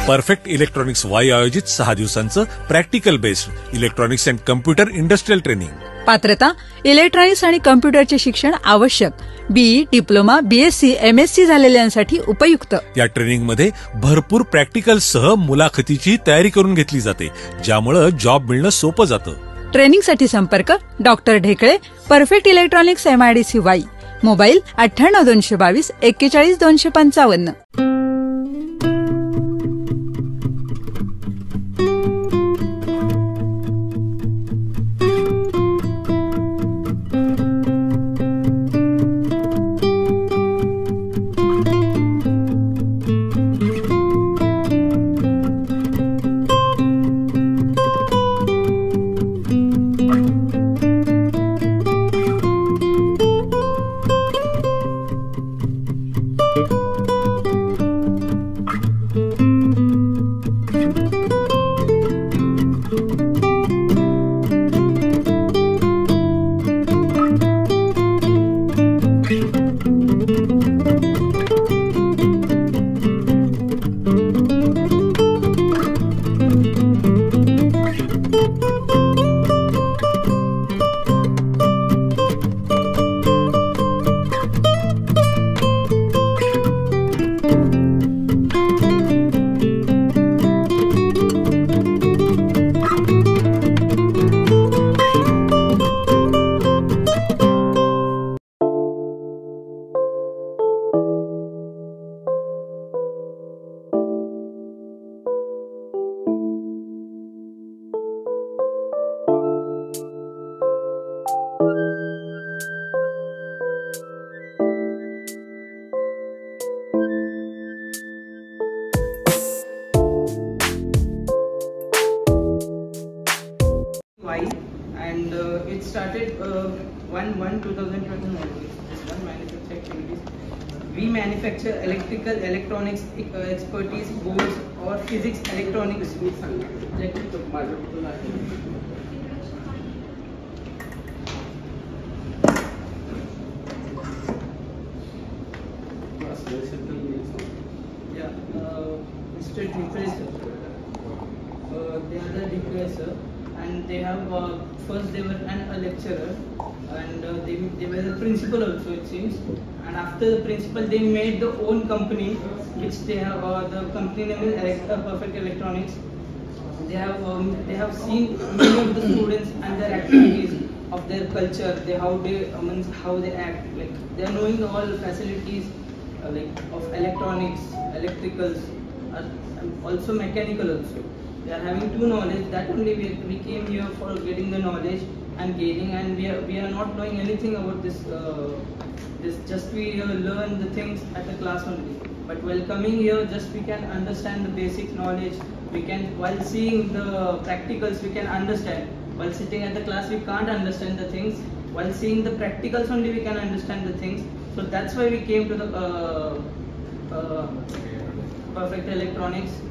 Perfect electronics Wai आयोजित 6 दिवसांचं practical based electronics and computer industrial training. पात्रता इलेक्ट्रॉनिक्स आणि कम्प्युटरचे शिक्षण आवश्यक. बीई, डिप्लोमा, बीएससी, एमएससी झालेल्यांसाठी उपयुक्त. या ट्रेनिंगमध्ये भरपूर प्रॅक्टिकल सह मुलाखतीची तयारी करून घेतली जाते, ज्यामुळे जॉब मिळणं सोपं जातं. ट्रेनिंगसाठी संपर्क doctor Dhekale, perfect electronics, MIDC Wai. Mobile 98 222 41 255. And it started 1/1/2021. This one manufacturing activities. We manufacture electrical, electronics expertise boards or physics electronics. Yeah, Mr. Dikre sir. They are the Dikre sir. And they have first they were a lecturer, and they were the principal also, it seems. And after the principal, they made their own company, which they have the company name is Perfect Electronics. They have seen many of the students and their activities of their culture, how they act. Like they are knowing all facilities like of electronics, electricals, also mechanical also. We are having two knowledge. That only we came here for getting the knowledge and gaining, and we are not knowing anything about this. Just we learn the things at the class only. But while coming here, just we can understand the basic knowledge. We can, while seeing the practicals, we can understand. While sitting at the class, we can't understand the things. While seeing the practicals only, we can understand the things. So that's why we came to the Perfect Electronics.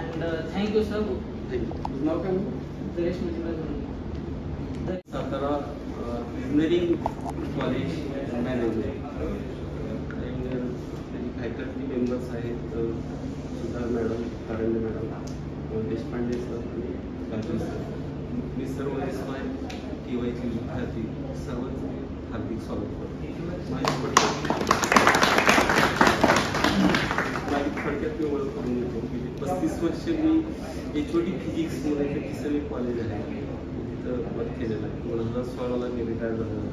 And thank you, sir. Now can Suresh Mujibur. Satara Engineering College Manager. And faculty members आहेत Sudha madam, Karande madam, Deshpande sir आणि Raju sir. मी सर्व SY TYचे विद्यार्थी सर्वांचे हार्दिक स्वागत करतो. माझी थोडक्यात मी ओळख करून देतो की 35 वर्ष मी HOD फिजिक्स म्हणून तिसरे कॉलेज आहे तिथं वर्क केलेलं आहे. 2016ला मी रिटायर झालेलं.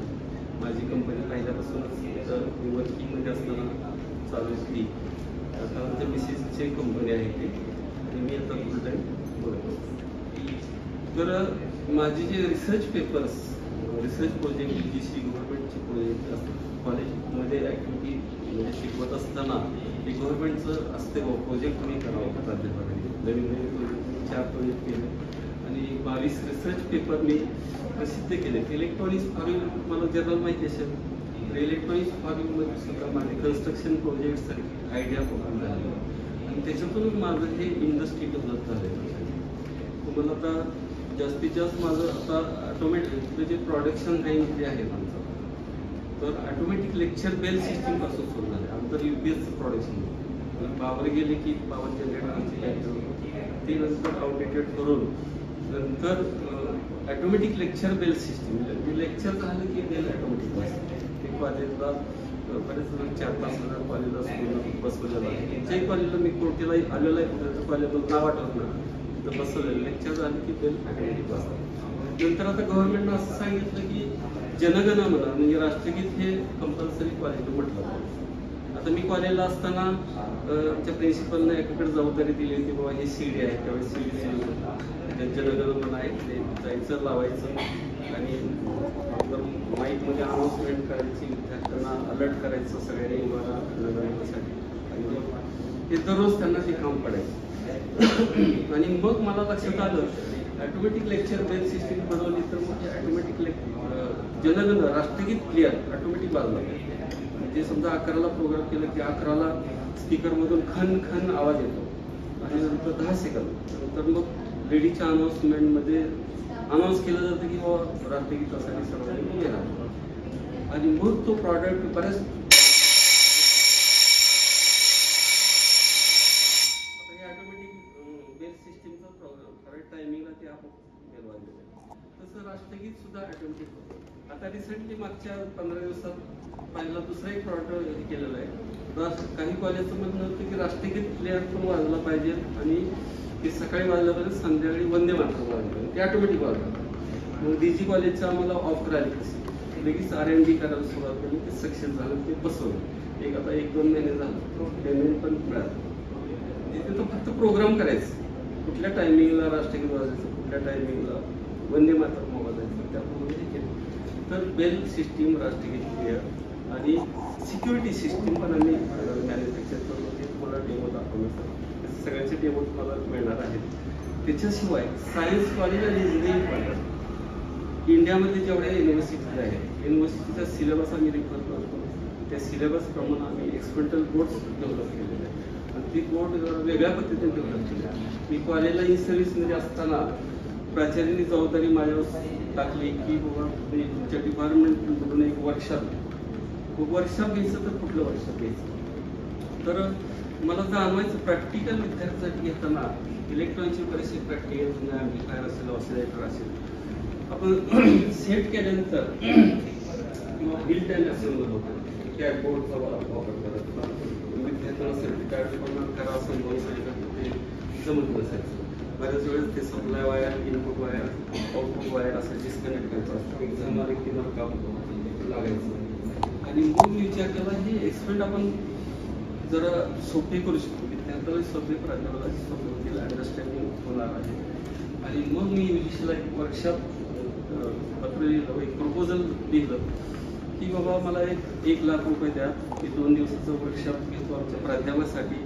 माझी कंपनी पहिल्यापासूनच तिथं मी वर्किंगमध्ये असताना चालू केली. आता आमच्या मिसेसची कंपनी आहे ती, आणि मी आता फुल टाईम बोलतो. तर माझे जे research papers, research project, GC गव्हर्नमेंटचे प्रोजेक्ट असतात कॉलेजमध्ये ॲक्टिव्हिटी म्हणजे शिकवत असताना ते गव्हर्नमेंटचं असते प्रोजेक्ट मी करावं प्राध्यापकांनी. नवीन प्रोजेक्ट 4 प्रोजेक्ट केले आणि 22 रिसर्च पेपर मी प्रसिद्ध केले. इलेक्ट्रॉनिक्स फार्मिंग मला जनरल माहिती असेल, इलेक्ट्रॉनिक्स फार्मिंगमध्ये सुद्धा माझे कन्स्ट्रक्शन प्रोजेक्टसारखी आयडिया प्रोग्राम झाले आणि त्याच्यातून माझं हे इंडस्ट्री डेव्हलप झालेलं. तुम्हाला आता जास्तीत जास्त माझं आता ऑटोमॅटिक जे प्रोडक्शन लाईन जे आहे माझं, तर ऑटोमॅटिक लेक्चर बेल सिस्टीमपासून सुरू झालं. आमचं UPSचं प्रोडक्शन पॉवर गेले की पॉवर जनरेटरची ते नंतर आउटडेटेड करून नंतर automatic lecture bell system lecture झालं की बेल ऑटोमॅटिक वाजते. ते कॉलेजला बरेच 4-5 हजार कॉलेजला स्कूलला बसवलेलं आहे. ज्याही कॉलेजला मी कोटीला आलेलं आहे त्याचं कॉलेजला नाव आठवत ना तिथं बसवलेलं लेक्चर झालं की बेल ऑटोमॅटिक वाजतात. नंतर आता गव्हर्नमेंटनं असं सांगितलं की जनगण म्हणा म्हणजे राष्ट्रगीत हे कंपल्सरी कॉलेजला म्हटलं. आता मी कॉलेजला असताना आमच्या प्रिन्सिपलने एकाकडे जबाबदारी दिली होती बाबा हे CD आहे त्यावेळेस CD जनगण म्हणा ते जायचं लावायचं आणि माईकमध्ये अनाउन्समेंट करायची विद्यार्थ्यांना अलर्ट करायचं सगळ्यांनी मला जनगणनेसाठी आणि हे दररोज त्यांना ते काम पडायचं. आणि मग मला लक्षात आलं ऑटोमॅटिक लेक्चर बेल सिस्टीम बनवली तर मग ऑटोमॅटिक जनगण राष्ट्रगीत क्लिअर ऑटोमॅटिक वाजलं. म्हणजे समजा 11ला प्रोग्राम केलं की 11ला स्पीकरमधून खन खन आवाज येतो आणि नंतर 10 सेकंद नंतर मग लेडीच्या अनाउन्समेंटमध्ये अनाऊन्स केलं जातं की बाबा राष्ट्रगीतासाठी सर्वांनी येणार आणि मग तो प्रॉडक्ट बऱ्याच आता हे ऑटोमॅटिक बेल सिस्टीमचा प्रॉब्लेम करेक्ट टायमिंगला ते आपोआप बेल वाजलेलं आहे. तसं राष्ट्रगीत सुद्धा ऑटोमॅटिक होतं. आता रिसेंटली मागच्या 15 दिवसात पहिला दुसरा एक प्रॉडक्ट केलेला आहे. काही कॉलेजचं म्हणणं होतं की राष्ट्रगीत क्लिअर पण वाजला पाहिजे आणि ते सकाळी वाजल्यापर्यंत संध्याकाळी वंदे मातरम वाजलं ते ऑटोमॅटिक वाजलं. मग DG कॉलेजचं आम्हाला ऑफ करायला लगेच R&D करायला सुरुवात केली ते सक्सेस झालं ते बसवलं. एक आता 1-2 महिने झालं पेमेंट पण मिळालं. तिथे तो फक्त प्रोग्राम करायचं कुठल्या टायमिंगला राष्ट्रगीत वाजायचं कुठल्या टायमिंगला वंदे मातरम वाजायचं त्याप्रमाणे केलं. तर बेल सिस्टीम राष्ट्रगीत क्लिअर आणि सिक्युरिटी सिस्टीम पण आम्ही मॅन्युफॅक्चर करतो ते तुम्हाला डेमो दाखवण्याचं सगळ्यांचे डेमो तुम्हाला मिळणार आहेत. त्याच्याशिवाय सायन्स कॉलेज आणि इंजिनिअरिंग कॉलेज इंडियामध्ये जेवढ्या युनिव्हर्सिटीज आहेत युनिव्हर्सिटीचा सिलेबस आम्ही रिफर करतो. त्या सिलेबसप्रमाणे आम्ही एक्सपेरिमेंटल बोर्ड्स डेव्हलप केलेले आहेत आणि ती बोर्ड वेगळ्या पद्धतीने डेव्हलप केली आहे. मी कॉलेजला इन सर्व्हिसमध्ये असताना प्राचार्यांनी जबाबदारी माझ्यावर टाकली की बाबा तुमच्या डिपार्टमेंटमधून एक वर्कशॉप घ्यायचं तर कुठलं वर्कशॉप घ्यायचं. तर मला जाणवायचं प्रॅक्टिकल विद्यार्थ्यांसाठी घेताना इलेक्ट्रॉनिकची बरेचसे प्रॅक्टिकल म्हणजे ॲम्प्लिफायर असेल ऑसिलेटर असेल आपण सेट केल्यानंतर किंवा बिल्ट अँड असेंबल होतं कॅडबोर्डचा वापर करत विद्यार्थ्यांना सर्टिफिकेट पण करा समजावून ते जमत नसायचं. बऱ्याच वेळेस ते supply wire input wire output wire असं डिस्कनेक्ट करायचं असतं. एक्झाम आले की मला काम लागायचं आणि मग मी विचार केला हे एक्सपेरिमेंट आपण जरा सोपे करू शकतो विद्यार्थ्याला सोपे प्राध्यापकाला सोपे होतील अंडरस्टँडिंग होणार आहे. आणि मग मी UGCला एक वर्कशॉप पत्र लिहिलं एक प्रपोजल लिहिलं की बाबा मला 1 लाख रुपये द्या मी 2 दिवसाचं वर्कशॉप घेतो आमच्या प्राध्यापकासाठी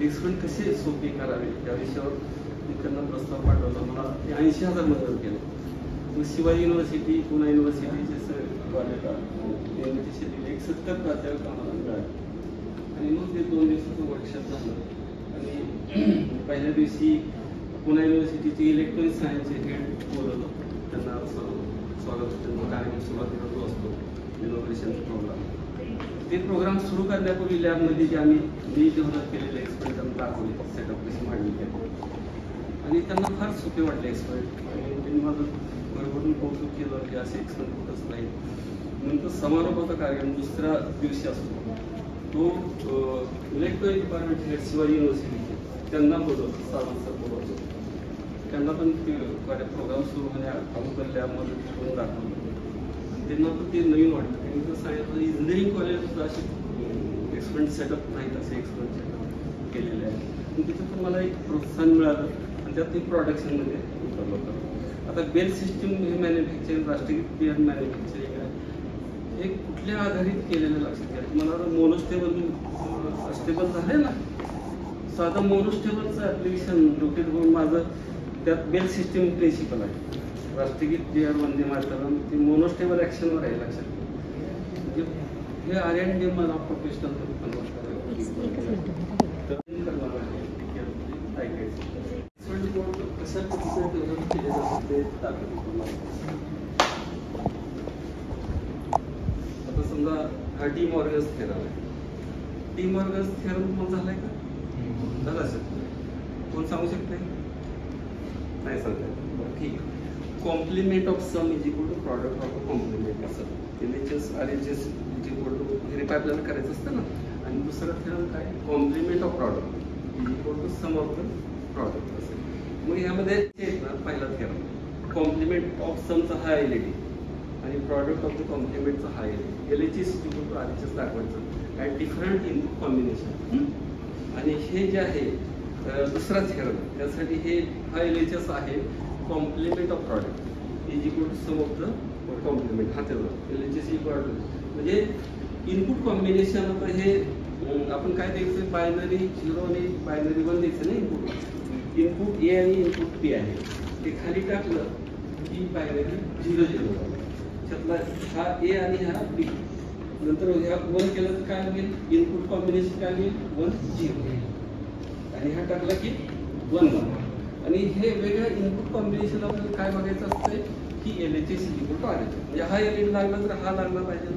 एक्सपेरिमेंट कसे सोपे करावे त्या विषयावर मी त्यांना प्रस्ताव पाठवला. मला 80,000 मंजूर केले. मग शिवाजी युनिव्हर्सिटी पुणे युनिव्हर्सिटीचे कॉलेजला एक 70 प्राध्यापक आम्हाला मिळाले आणि मग ते 2 दिवसाचं वर्कशॉप झालं. आणि पहिल्या दिवशी पुणे युनिव्हर्सिटीचे इलेक्ट्रॉनिक सायन्सचे हेड बोलवलं त्यांना स्वागत त्यांचा कार्यक्रम सुरुवातीला जो असतो इनोव्हेशनचा प्रोग्राम ते प्रोग्राम सुरू करण्यापूर्वी लॅबमध्ये जे मी डेव्हलप केलेले एक्सपेरिमेंट त्यांना दाखवले सेटअप कशी मांडली केली आणि त्यांना फार सोपे वाटले एक्सपेरिमेंट आणि त्यांनी माझं भरभरून कौतुक केलं की असे एक्सपेरिमेंट होतच नाही. नंतर समारोपाचा कार्यक्रम दुसऱ्या दिवशी असतो तो इलेक्ट्रॉनिक डिपार्टमेंट हेड शिवाजी युनिव्हर्सिटीचे त्यांना बोलवतो सावंत सर बोलवतो. त्यांना पण ते प्रोग्राम सुरू होण्या अगोदर लॅबमध्ये करून दाखवलं आणि त्यांना पण ते नवीन वाटलं. त्यांनी जर सांगितलं इंजिनिअरिंग कॉलेज असे एक्सपेरिमेंट सेटअप नाहीत असे एक्सपेरिमेंट सेटअप केलेले आहे. आणि तिथं पण मला एक प्रोत्साहन मिळालं आणि त्यात मी प्रोडक्शनमध्ये उतरलो होतो. आता बेल सिस्टीम हे मॅन्युफॅक्चरिंग राष्ट्रगीत बिअर मॅन्युफॅक्चरिंग आहे हे कुठल्या आधारित केलेलं लक्षात घ्या. तुम्हाला मोनोस्टेबल स्टेबल झालं ना साधं मोनोस्टेबलचं ॲप्लिकेशन डोक्यात होऊन माझं त्यात बेल सिस्टीम प्रिन्सिपल आहे. राष्ट्रगीत बिअर वंदे मातरम ते मोनोस्टेबल ॲक्शनवर आहे लक्षात घ्या. हे R&D मला प्रोफेशनल कन्वर्ट करणार आहे ऐकायचं कशा पद्धतीने डेव्हलप केले जातात ते दाखवतो. आता समजा हा डी मॉर्गन्स थेरम आहे. डी मॉर्गन्स थेरम मग झालाय का कोण सांगू शकते? नाही सांगता. बरं ठीक. Complement of sum is equal to product of complement of sum. LHS RHS is equal to verify आपल्याला करायचं असतं ना. आणि दुसरं थेरम काय? Complement of product is equal to sum of the product असेल. मग ह्यामध्ये पहिला थेरम कॉम्प्लिमेंट ऑफ समचा हा LED आणि प्रॉडक्ट ऑफ द कॉम्प्लिमेंटचा हा LHS is equal to RHS दाखवायचं ॲट डिफरंट इनपुट कॉम्बिनेशन. आणि हे जे आहे दुसरा थेरम त्यासाठी हे हा LHS आहे complement of product is equal to sum of the complement. हा त्याचा LHS इक्वल टू म्हणजे इनपुट कॉम्बिनेशन. आता हे आपण काय द्यायचं? बायनरी 0 आणि बायनरी 1 द्यायचं ना. इनपुट A आणि इनपुट B आहे. ते खाली टाकलं की बायनरी 0 0 त्यातला हा A आणि हा B. नंतर ह्या 1 केलं तर काय होईल? इनपुट कॉम्बिनेशन काय होईल? 1 0. आणि हा टाकला की 1 1. आणि हे वेगळ्या इनपुट कॉम्बिनेशन आपल्याला काय बघायचं असतंय की LHS इक्वल टू RHS. म्हणजे हा LED लागला तर हा लागला पाहिजे,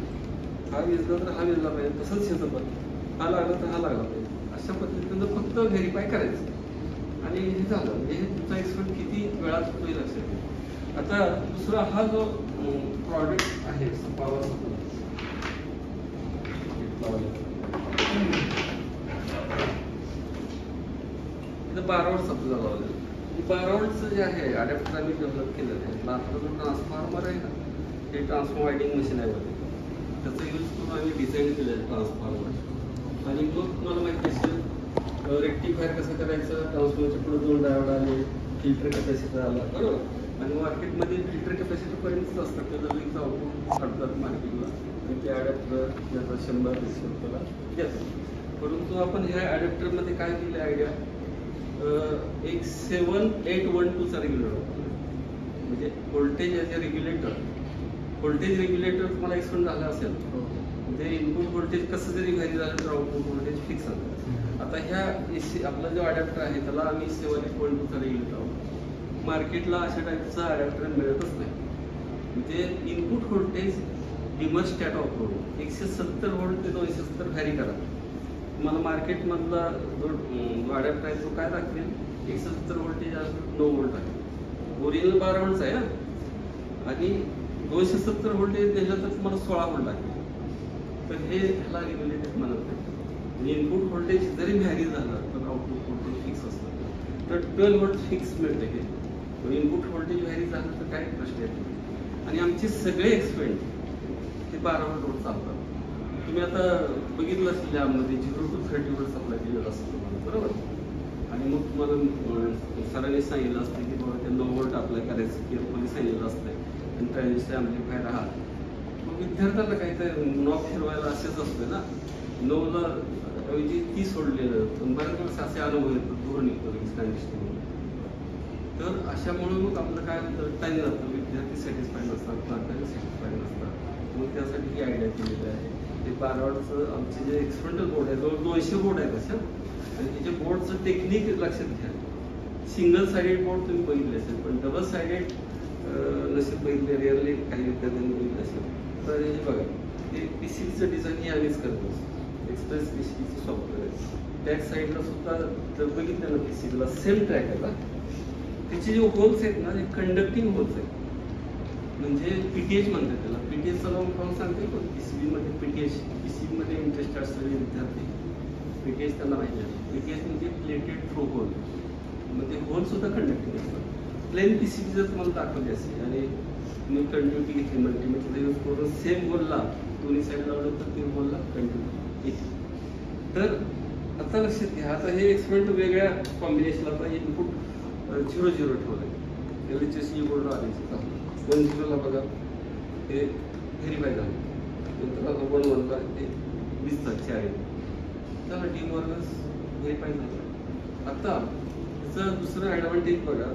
हा विजला तर हा विजला पाहिजे, तसंच ह्याचं पण हा लागला तर हा लागला पाहिजे. अशा पद्धतीनं फक्त व्हेरीफाय करायचं आणि हे झालं. म्हणजे हे तुमचा एक्सपेरिमेंट किती वेळात होईल असेल. आता दुसरा हा जो प्रॉडक्ट आहे पॉवर सप्लाय 12 वोल्ट सप्लाय लावलेलं. 12 वोल्टचं जे आहे अडॅप्टर आम्ही डेव्हलप केलेलं आहे. आपला जो ट्रान्सफॉर्मर आहे ना ते ट्रान्सफॉर्म वायडिंग मशीन आहे बघा. त्याचा यूज करून आम्ही डिझाईन केलं आहे ट्रान्सफॉर्मर. आणि मग तुम्हाला माहिती असेल रेक्टिफायर कसं करायचं. ट्रान्सफॉर्मरच्या पुढे 2 डायोड आले, फिल्टर कॅपॅसिटर आला बरोबर. आणि मार्केटमध्ये फिल्टर कॅपॅसिटरपर्यंतच असतात. त्याचं लिंकचं आउटपुट काढतात मार्केटला आणि ते अडॅप्टर ज्याचा 100 त्याला देतात. परंतु आपण ह्या अडॅप्टरमध्ये काय केलं आयडिया एक 7812चा रेग्युलेटर होता. म्हणजे voltage as a regulator. Voltage regulator तुम्हाला एक्सप्लेन झालं असेल. म्हणजे इनपुट व्होल्टेज कसं जरी व्हॅरी झालं तर आउटपुट व्होल्टेज फिक्स असतं. आता ह्या AC आपला जो अडॅप्टर आहे त्याला आम्ही 7812चा रेग्युलेटर आहोत. मार्केटला अशा टाईपचा अडॅप्टर मिळतच नाही. म्हणजे input voltage dimmerstat of 170 volt ते 270 व्हॅरी करा. तुम्हाला मार्केटमधला जो अडॅप्टर आहे तो काय दाखवेल? 170 व्होल्टेज 9 व्होल्ट आहे. ओरिजिनल 12 व्होल्टचा आहे आणि 270 व्होल्टेज दिलं तर तुम्हाला 16 व्होल्ट आहे. तर हे ह्याला रेग्युलेटेड म्हणत नाही. इनपुट व्होल्टेज जरी व्हॅरी झालं तर आउटपुट व्होल्टेज फिक्स असतं. तर 12 व्होल्ट फिक्स मिळते हे. इनपुट व्होल्टेज व्हॅरी झालं तर काही प्रश्न येत नाही. आणि आमचे सगळे एक्सपेरिमेंट हे 12 व्होल्टवर चालतात. तुम्ही आता बघितलं असेल यामध्ये 0 to 30 व्होल्ट सप्लाय केलेलं असतं तुम्हाला बरोबर. आणि मग तुम्हाला सरांनी सांगितलं असतं की बाबा ते 9 व्होल्ट अप्लाय करायचं केअरफुली सांगितलं असतं. आणि ट्रान्झिस्टर ॲम्प्लिफायर आहात. मग विद्यार्थ्यांना काहीतरी नॉब फिरवायला असेच असतं ना. 9ला ऐवजी 30 सोडलेलं. पण बऱ्याच वेळेस असे अनुभव येतात दूर निघतो ट्रान्झिस्टरमध्ये. तर अशामुळे मग आपलं काय होतं टाईम जातं. विद्यार्थी सॅटिस्फाईड नसतात, प्राध्यापक सॅटिस्फाईड नसतात. मग त्यासाठी ही आयडिया केलेली आहे. ते 12 वॉटचं आमचे जे एक्सपेरिमेंटल बोर्ड आहे जवळ 200 बोर्ड आहेत अशा. आणि त्याच्या बोर्डचं टेक्निक लक्षात घ्या. सिंगल सायडेड बोर्ड तुम्ही बघितले असेल पण डबल सायडेड नसेल बघितले. रिअरली काही विद्यार्थ्यांनी बघितले असेल. तर हे बघा ते PCBचं डिझाईन हे आम्हीच करतो. एक्सप्रेस PCBचं सॉफ्टवेअर आहे. बॅक साईडला सुद्धा जर बघितलं ना PCBला सेम ट्रॅक आहे का. त्याचे जे होल्स आहेत ना ते कंडक्टिंग होल्स आहेत. म्हणजे PTH म्हणतात त्याला. PTHचा नाव कोण सांगते पण PCBमध्ये PTH. PCBमध्ये इंटरेस्ट असलेले विद्यार्थी PTH त्यांना माहिती आहे. PTH म्हणजे प्लेटेड थ्रो होल. मग ते होल सुद्धा कंडक्टिंग असतात. प्लेन PCB जर तुम्हाला दाखवली असेल आणि तुम्ही कंटिन्युटी घेतली मल्टीमीटरचा यूज करून सेम होलला दोन्ही साईड लावलं तर ते होलला कंटिन्युटी येते. तर आता लक्षात घ्या. आता हे एक्सपेरिमेंट वेगळ्या कॉम्बिनेशनला आता इनपुट 0 0 ठेवलं. LHS बोर्ड RHS 1 0ला बघा हे व्हेरीफाय झालं. नंतर आता 1 1ला ते 20 4 त्याला डिमॉर्गन्स व्हेरीफाय झालं. आता त्याचं दुसरं ॲडव्हान्टेज बघा.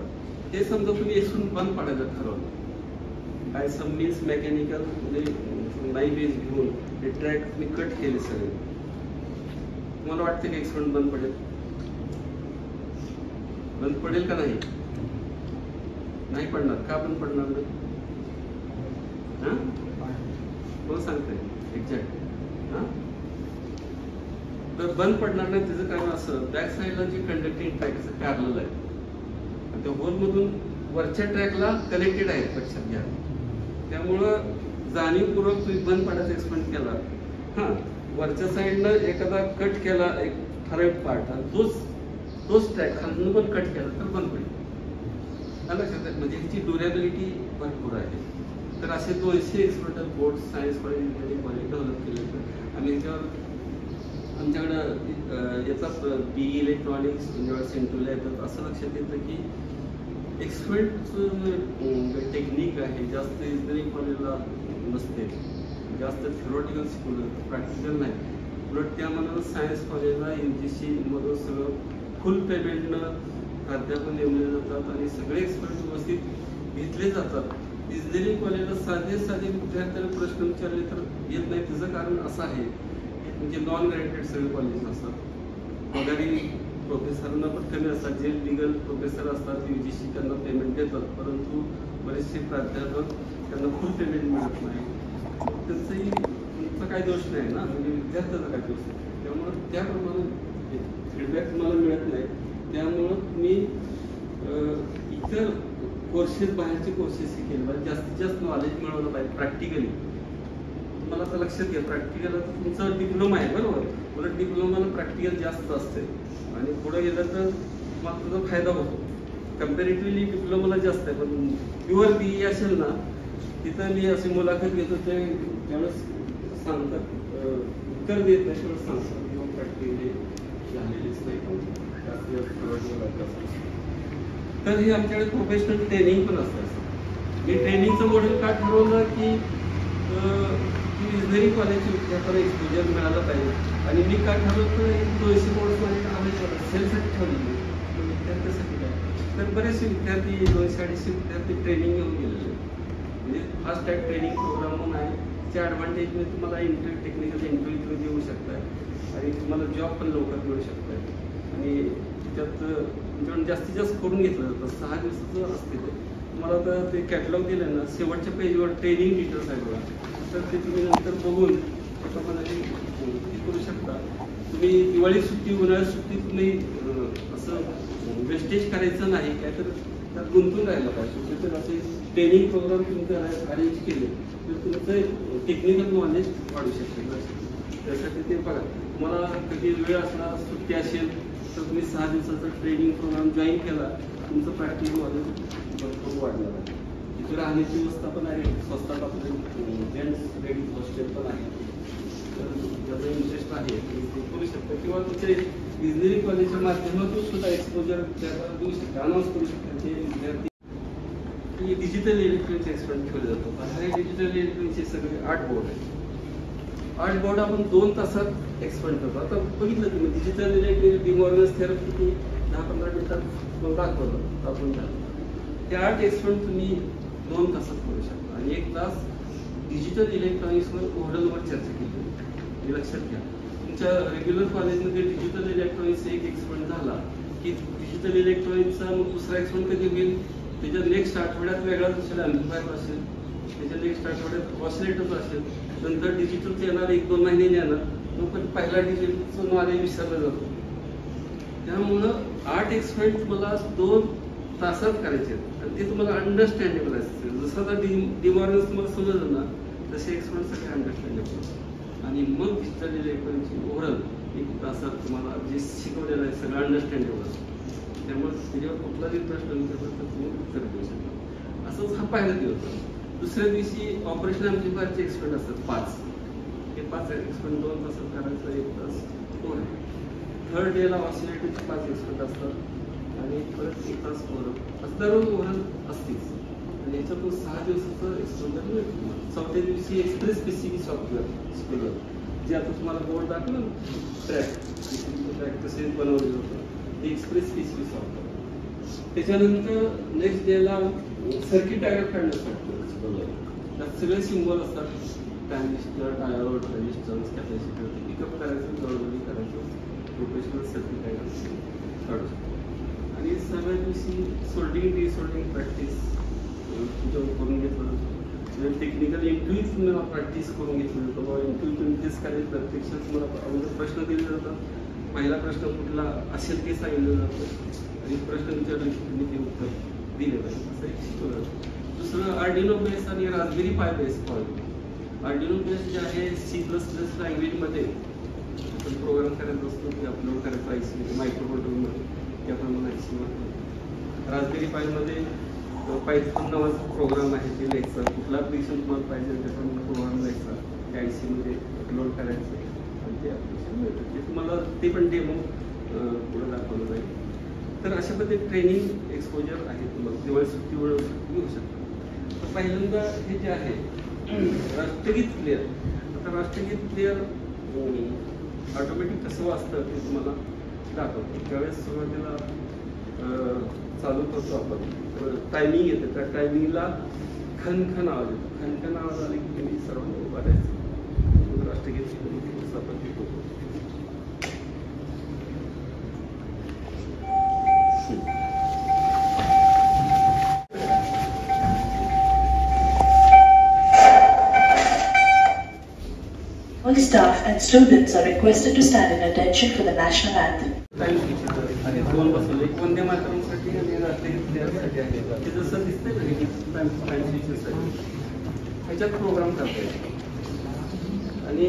हे समजा तुम्ही एक्सपेरिमेंट बंद पाडायचं ठरवलं. काय सम मीन्स मेकॅनिकल म्हणजे नाही बेस घेऊन हे ट्रॅक तुम्ही कट केले सगळे. तुम्हाला वाटतं की एक्सपेरिमेंट बंद पडेल? बंद पडेल का नाही? नाही पडणार. का बंद पडणार नाही? कोण सांगतंय एक्झॅक्ट? तर बंद पडणार नाही त्याचं कारण असं, बॅक साईडला जे कंडक्टिंग ट्रॅक पॅरलल आहे आणि त्या होलमधून वरच्या ट्रॅकला कनेक्टेड आहेत लक्षात घ्या. त्यामुळं जाणीवपूर्वक तुम्ही बंद पडायचा एक्सपेरिमेंट केला, हां वरच्या साईडनं एखादा कट केला एक ठराविक पार्ट आणि तोच ट्रॅक खालून पण कट केला तर बंद पडेल. लक्षात म्हणजे ह्याची ड्युरेबिलिटी भरपूर आहे. तर असे 200 experimental board science college engineering develop केले. आम्ही ह्याच्यावर आमच्याकडं येतात BE इलेक्ट्रॉनिक्स जेव्हा सेंट्रलला येतात असं लक्षात येतं की एक्सपेरिमेंटचं टेक्निक आहे जास्त इंजिनिअरिंग कॉलेजला नसते, जास्त थिओरिटिकल शिकवलं प्रॅक्टिकल नाही. उलट त्या मनानं सायन्स कॉलेजला NGC मधून सगळं फुल पेमेंटनं प्राध्यापक नेमले जातात आणि सगळे एक्सपेरिमेंट व्यवस्थित घेतले जातात. इंजिनिअरिंग कॉलेजला साधे विद्यार्थ्यांना प्रश्न विचारले तर येत नाही. त्याचं कारण असं आहे म्हणजे नॉन ग्रँटेड सगळे कॉलेज असतात, पगारी प्रोफेसरांना पण कमी असतात. जे लिगल प्रोफेसर असतात UGC त्यांना पेमेंट देतात, परंतु बरेचसे प्राध्यापक त्यांना फुल पेमेंट मिळत नाही. त्यांचा काही दोष नाही ना, म्हणजे विद्यार्थ्याचा काही दोष नाही. त्यामुळं त्याप्रमाणे फीडबॅक तुम्हाला मिळत नाही. त्यामुळं मी इतर कोर्सेस बाहेरचे कोर्सेस हे केले पाहिजे, जास्तीत जास्त नॉलेज मिळवलं पाहिजे प्रॅक्टिकली. तुम्हाला आता लक्षात घ्या प्रॅक्टिकल तुमचा डिप्लोमा आहे बरोबर, उलट डिप्लोमाला प्रॅक्टिकल जास्त असते आणि पुढे गेलं तर मग तुझा फायदा होतो. कम्पॅरेटिव्हली डिप्लोमाला जास्त आहे. पण प्युअर BE असेल ना तिथं मी अशी मुलाखत घेतो त्यावेळेस सांगतात उत्तर देत नाही त्यावेळेस सांगतात किंवा प्रॅक्टिकली झालेलीच नाही तर हे आमच्याकडे प्रोफेशनल ट्रेनिंग पण असतं. मी ट्रेनिंगचं मॉडेल का ठरवलं की इंजिनिअरिंग कॉलेजच्या विद्यार्थ्यांना एक्सपोजर मिळालं पाहिजे. आणि मी काय ठरवलं तर 200 कोर्स माझ्याकडे सेलसाठी ठरवली विद्यार्थ्यासाठी काय. तर बरेचसे विद्यार्थी 200-250 विद्यार्थी ट्रेनिंग घेऊन गेलेले म्हणजे फास्ट ट्रॅक ट्रेनिंग प्रोग्राम म्हणून आहे. त्या ॲडव्हान्टेजमध्ये तुम्हाला टेक्निकल इंटरव्ह्यू तुम्ही देऊ शकताय आणि तुम्हाला जॉब पण लवकर मिळू शकताय. आणि त्यात जेवण जास्तीत जास्त करून घेतलं जातं. 6 दिवसाचं असते ते. तुम्हाला तर ते कॅटलॉग दिलं ना शेवटच्या पेजवर ट्रेनिंग डिटेल्स आहे बघा, तर ते तुम्ही नंतर बघून त्याप्रमाणे करू शकता. तुम्ही दिवाळी सुट्टी उन्हाळ्यात सुट्टी तुम्ही असं वेस्टेज करायचं नाही, काय तर त्यात गुंतून राहिलं पाहिजे. तर असे ट्रेनिंग प्रोग्राम तुम्ही अरेंज केले तर तुमचं टेक्निकल नॉलेज वाढू शकते. त्यासाठी ते बघा तुम्हाला कधी वेळ असला सुट्टी असेल तर तुम्ही 6 दिवसाचा ट्रेनिंग प्रोग्राम जॉईन केला, तुमचं प्रॅक्टिकल नॉलेज भरपूर वाढणार आहे. इथे राहण्याची व्यवस्था पण आहे, स्वस्तात आपले जेंट्स लेडीज हॉस्टेल पण आहे. तर ज्याचा इंटरेस्ट आहे ते करू शकता किंवा तुमच्या इंजिनिअरिंग कॉलेजच्या माध्यमातून सुद्धा एक्सपोजर त्याला देऊ शकता, अनाऊन्स करू शकता. ते विद्यार्थी डिजिटल इलेक्ट्रॉनिक्स एक्सपेरिमेंट केले जातो. हे डिजिटल इलेक्ट्रॉनिक्सचे सगळे 8 बोर्ड आहेत. 8 बोर्ड आपण 2 तासात एक्सपेरिमेंट करतो. आता बघितलं तुम्ही डिजिटल इलेक्ट्रॉनिक डिमॉर्गन्स थेरपी किती 10-15 मिनिटात दाखवलं आपण. ते 8 एक्सपेरिमेंट तुम्ही 2 तासात करू शकता आणि 1 तास डिजिटल इलेक्ट्रॉनिक्सवर ओव्हरऑलवर चर्चा केली. हे लक्षात घ्या. तुमच्या रेग्युलर कॉलेजमध्ये डिजिटल इलेक्ट्रॉनिक्स एक एक्सपेरिमेंट झाला की डिजिटल इलेक्ट्रॉनिक्सचा मग दुसरा एक्सपेरिमेंट कधी होईल, त्याच्या नेक्स्ट आठवड्यात वेगळा दुसरा अँप्लिफायर असेल, त्याच्या नेक्स्ट आठवड्यात ऑसिलेटर असेल, नंतर डिजिटलचं येणार 1-2 महिने येणार, तो पण पहिला डिजिटलचं नॉलेज विसरलं जातो. त्यामुळं 8 एक्सपेरिमेंट तुम्हाला 2 तासात करायचे आणि ते तुम्हाला अंडरस्टँडेबल असते. जसं आता डिमॉर्गन्स तुम्हाला समजलं ना तसे एक्सपेरिमेंट सगळे अंडरस्टँडेबल आणि मग डिजिटल इलेक्ट्रॉनिक्सची ओव्हरऑल 1 तासात तुम्हाला जे शिकवलेलं आहे सगळं अंडरस्टँडेबल असतं. त्यामुळे त्याच्यावर कुठलाही प्रश्न विचारला तर तुम्ही उत्तर देऊ शकता. असंच हा पहिला दिवस. दुसऱ्या दिवशी ऑपरेशन ॲम्प्लिफायरचे एक्सपेरिमेंट असतात 5. हे 5 एक्सपेरिमेंट 2 तासात करायचं, 1 तास होईल. थर्ड डेला ऑसिलेटरचे 5 एक्सपेरिमेंट असतात आणि परत 1 तास ओव्हरऑल असं दररोज ओव्हरऑल असतेच. आणि याच्यातून 6 दिवसाचं एक्सपेरिमेंट मिळतं तुम्हाला. 4थ्या दिवशी एक्सप्रेस PCB सॉफ्टवेअर शिकवलं जे आता तुम्हाला बोर्ड दाखवलं ट्रॅक कसे बनवले जातं ते एक्सप्रेस PCB सॉफ्टवेअर. त्याच्यानंतर नेक्स्ट डेला सर्किट डायग्राम काढणं सॉफ्टवेअर शिकवलं. त्यात सगळे सिम्बॉल असतात, ट्रान्झिस्टर, डायोड, रेजिस्टन्स, कॅपॅसिटर. ते पिकअप करायचं, जवळजवळ करायचं, प्रोफेशनल सर्किट डायग्राम काढू शकतो. आणि 7व्या दिवशी सोल्डिंग डिसोल्डिंग प्रॅक्टिस तुमच्यावर करून घेतलं. टेक्निकल इंटरव्ह्यू तुम्हाला प्रॅक्टिस करून घेतलं जातं. बाबा इंटरव्ह्यू तुम्ही तेच करायचं, प्रत्यक्षात तुम्हाला प्रश्न दिले जातात पहिला प्रश्न कुठला असेल ते सांगितलं जातं आणि प्रश्न विचारले की तुम्ही ते उत्तर दिले पाहिजे असं एक शिकवलं. दुसरं आर्डिनो बेस आणि रास्पबेरी पाय बेस फॉर्म. आर्डिनो बेस जे आहे C++ लँग्वेजमध्ये आपण प्रोग्राम करायचा असतो की अपलोड करायचा IC मायक्रोकंट्रोलरमध्ये त्याप्रमाणे IC मध्ये. रास्पबेरी पायमध्ये पायथन नावाचा प्रोग्राम आहे ते लिहायचं, कुठला ॲप्लिकेशन तुम्हाला पाहिजे त्याप्रमाणे प्रोग्राम लिहायचा त्या IC मध्ये अपलोड करायचं आणि ते ॲप्लिकेशन मिळतं. ते तुम्हाला ते पण डेमो पुढे दाखवलं जाईल. तर अशा पद्धतीने ट्रेनिंग एक्सपोजर आहे तुम्हाला दिवाळी सुट्टीवर घेऊ शकता. तर पहिल्यांदा हे जे आहे राष्ट्रगीत क्लिअर. आता राष्ट्रगीत क्लिअर ऑटोमॅटिक कसं वाचतं ते तुम्हाला दाखवतो. त्यावेळेस सुरुवातीला चालू करतो आपण टायमिंग येतं, त्या टायमिंगला खनखन आवाज येतो. खनखन आवाज आले की तुम्ही सर्वांनी उभा राहायचं. राष्ट्रगीत आपण शिकवतो. All staff and students are requested to stand in attention for the national anthem. दोन बसवले, एक वंदे मातरमसाठी आणि राष्ट्रगीत क्लिअरसाठी आहे. ते जसं दिसतंय ना की ह्याच्यात प्रोग्राम करता येतो. आणि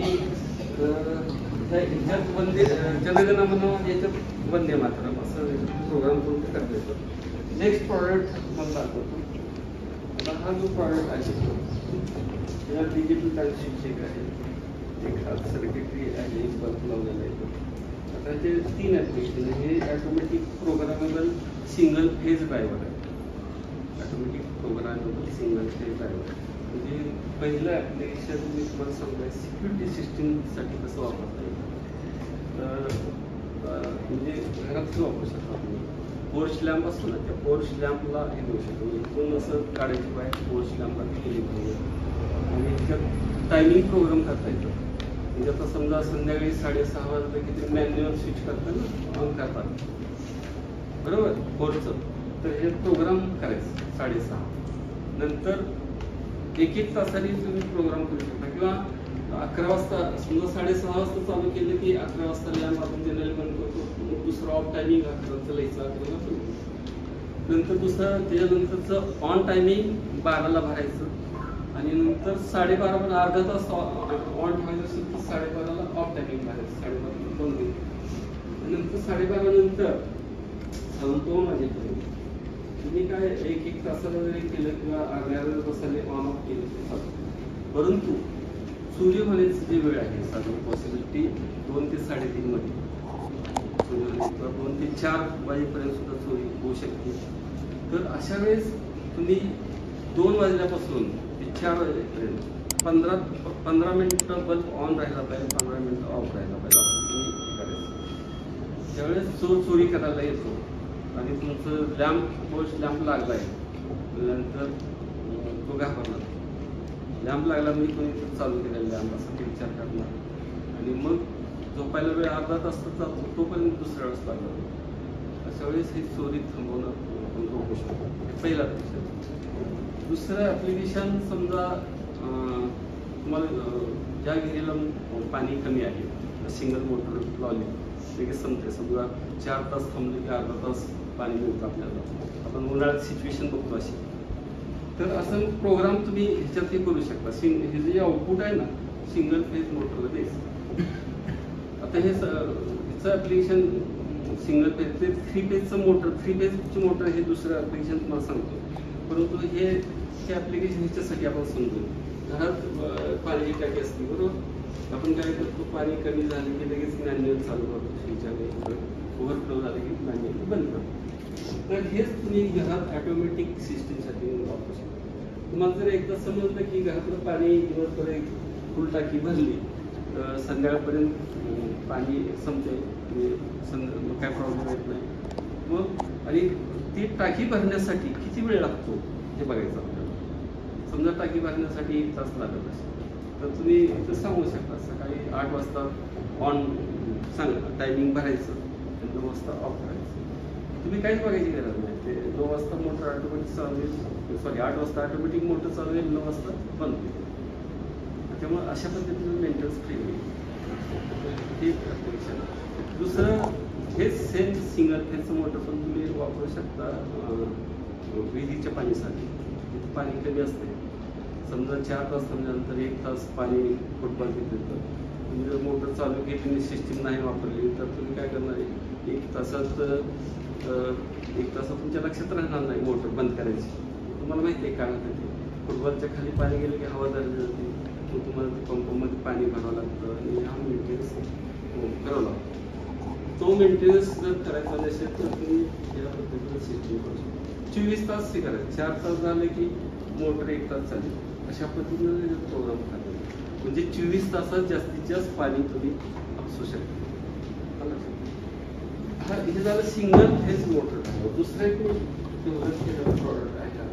ह्याच्यात वंदे जनगणमन याच्यात वंदे मातरम असं प्रोग्राम करून करता येतो. नेक्स्ट प्रॉडक्ट मला दाखवतो. आता हा जो प्रॉडक्ट आहे त्याच्यात डिजिटल टाईपशीट चेक आहे, एक सर्किटरी आहे, एक बल्ब लावलेला आहे. त्याचे 3 ॲप्लिकेशन. हे automatic programmable single phase driver आहे. Automatic programmable single phase driver म्हणजे पहिलं ॲप्लिकेशन मी तुम्हाला सांगतो सिक्युरिटी सिस्टीमसाठी कसं वापरता येईल. तर म्हणजे घरात वापरू शकता तुम्ही. पोर्च लॅम्प असतो ना, त्या पोर्च लॅम्पला हे देऊ शकतो. इथून असं काढायची बाहेर पोर्च लॅम्पला ती गेली पाहिजे आणि त्याच्यात टायमिंग प्रोग्राम करता येतो. म्हणजे आता समजा संध्याकाळी 6:30 वाजता की ते मॅन्युअल स्विच करतात ना, ऑन करतात बरोबर पोर्चचं. तर हे प्रोग्राम करायचं 6:30 नंतर 1-1 तासाने तुम्ही प्रोग्राम करू शकता. किंवा 11 वाजता समजा 6:30 वाजता चालू केलं की 11 वाजता लॅम्प आपण जनरली बंद करतो. दुसरं ऑफ टायमिंग 11 लायचं. नंतर दुसरं त्याच्यानंतरचं ऑन टायमिंग 12ला भरायचं आणि नंतर 12:30 पण अर्धा तास ऑन ठेवायचं असेल तर 12:30ला ऑफ टायमिंग भरायचं. 12:30 बंद होईल. नंतर 12:30 नंतर 2 वाजेपर्यंत तुम्ही काय 1-1 तासाला जरी केलं किंवा अर्ध्या तासाने ऑन ऑफ केलं तरी चालतं. परंतु सूर्य होण्याची जी वेळ आहे साधारण पॉसिबिलिटी 2 ते 3:30 मध्ये सूर्य किंवा 2 ते 4 वाजेपर्यंत सुद्धा चोरी होऊ शकते. तर अशा वेळेस तुम्ही 2 वाजल्यापासून ते 4 वाजेपर्यंत 15 मिनिटं बल्ब ऑन राहिला पाहिजे, 15 मिनिटं ऑफ राहिला पाहिजे असं तुम्ही करायचं. त्यावेळेस चोरी करायला येतो आणि तुमचं पोस्ट लॅम्प लागला आहे नंतर तो घाबरणार. लॅम्प लागला म्हणजे कोणी चालू केलेला लॅम्प असं ते विचार करणार आणि मग झोपायला वेळ अर्धा तास तर चालतो तोपर्यंत दुसऱ्या वेळेस लागणार. अशा वेळेस ही चोरी थांबवणं आपण रोखू शकतो. पहिला ॲप्लिकेशन. दुसरं ॲप्लिकेशन समजा तुम्हाला ज्या विहिरीला पाणी कमी आहे सिंगल मोटर लावली लगेच संपते. समजा 4 तास थांबले की अर्धा तास पाणी मिळतं आपल्याला. आपण उन्हाळ्यात सिच्युएशन बघतो अशी. तर असं प्रोग्राम तुम्ही ह्याच्यात हे करू शकता. हे जे आउटपुट आहे ना सिंगल फेज मोटरला तेच. आता हे ह्याचं ॲप्लिकेशन सिंगल फेज ते 3 फेजचं मोटर 3 फेजची मोटर हे दुसरं ॲप्लिकेशन तुम्हाला सांगतो. परंतु हे ॲप्लिकेशन ह्याच्यासाठी आपण समजू. घरात पाण्याची टाकी असते बरोबर. आपण काय करतो पाणी कमी झाले की लगेच मॅन्युअल चालू करतो स्विचने. ओव्हरफ्लो झाले की मॅन्युअल बंद करतो. तर हेच तुम्ही घरात ऑटोमॅटिक सिस्टीमसाठी वापरू शकता. तुम्हाला जर एकदा समजलं की घरातलं पाणी दिवसभर फुल टाकी भरली तर संध्याकाळपर्यंत पाणी संपते म्हणजे काय प्रॉब्लेम येत नाही. मग आणि ती टाकी भरण्यासाठी किती वेळ लागतो हे बघायचं आपल्याला. समजा टाकी भरण्यासाठी 1 तास लागत असेल तर तुम्ही इथं सांगू शकता सकाळी 8 वाजता ऑन सांगा टायमिंग भरायचं आणि 9 वाजता ऑफ करायचं. तुम्ही काहीच बघायची गरज नाही. ते 9 वाजता मोटर ऑटोमॅटिक चालू होईल. सॉरी 8 वाजता ऑटोमॅटिक मोटर चालू होईल, 9 वाजता बंद होईल. त्यामुळे अशा पद्धतीने मेंटेनन्स फ्री होईल. हे ॲप्लिकेशन. दुसरं हेच सेम सिंगल फेजचं मोटर पण तुम्ही वापरू शकता विहिरीच्या पाणीसाठी. पाणी कमी असते, समजा 4 तास थांबल्यानंतर 1 तास पाणी फुटबॉल घेतलं तर तुम्ही जर मोटर चालू केली सिस्टीम नाही वापरली तर तुम्ही काय करणार आहे, 1 तासात तुमच्या लक्षात राहणार नाही मोटर बंद करायची. तुम्हाला माहिती आहे काय होतं ते, फुटबॉलच्या खाली पाणी गेलं की हवा धरली जाते, मग तुम्हाला पंपामध्ये पाणी भरावं लागतं आणि हा मेंटेनन्स करावं लागतं. तो मेंटेनन्स जर करायचा नसेल तर तुम्ही या पद्धतीनं सिस्टीम करू शकता. 24 तास हे करायचं, 4 तास झाले की मोटर 1 तास चालेल, अशा पद्धतीनं प्रोग्राम करायचा. म्हणजे 24 तासात जास्तीत जास्त पाणी तुम्ही आपसू शकता. हा हे झालं सिंगल फेज मोटर. दुसरं एक डेव्हलप केलेलं प्रॉडक्ट आहे का,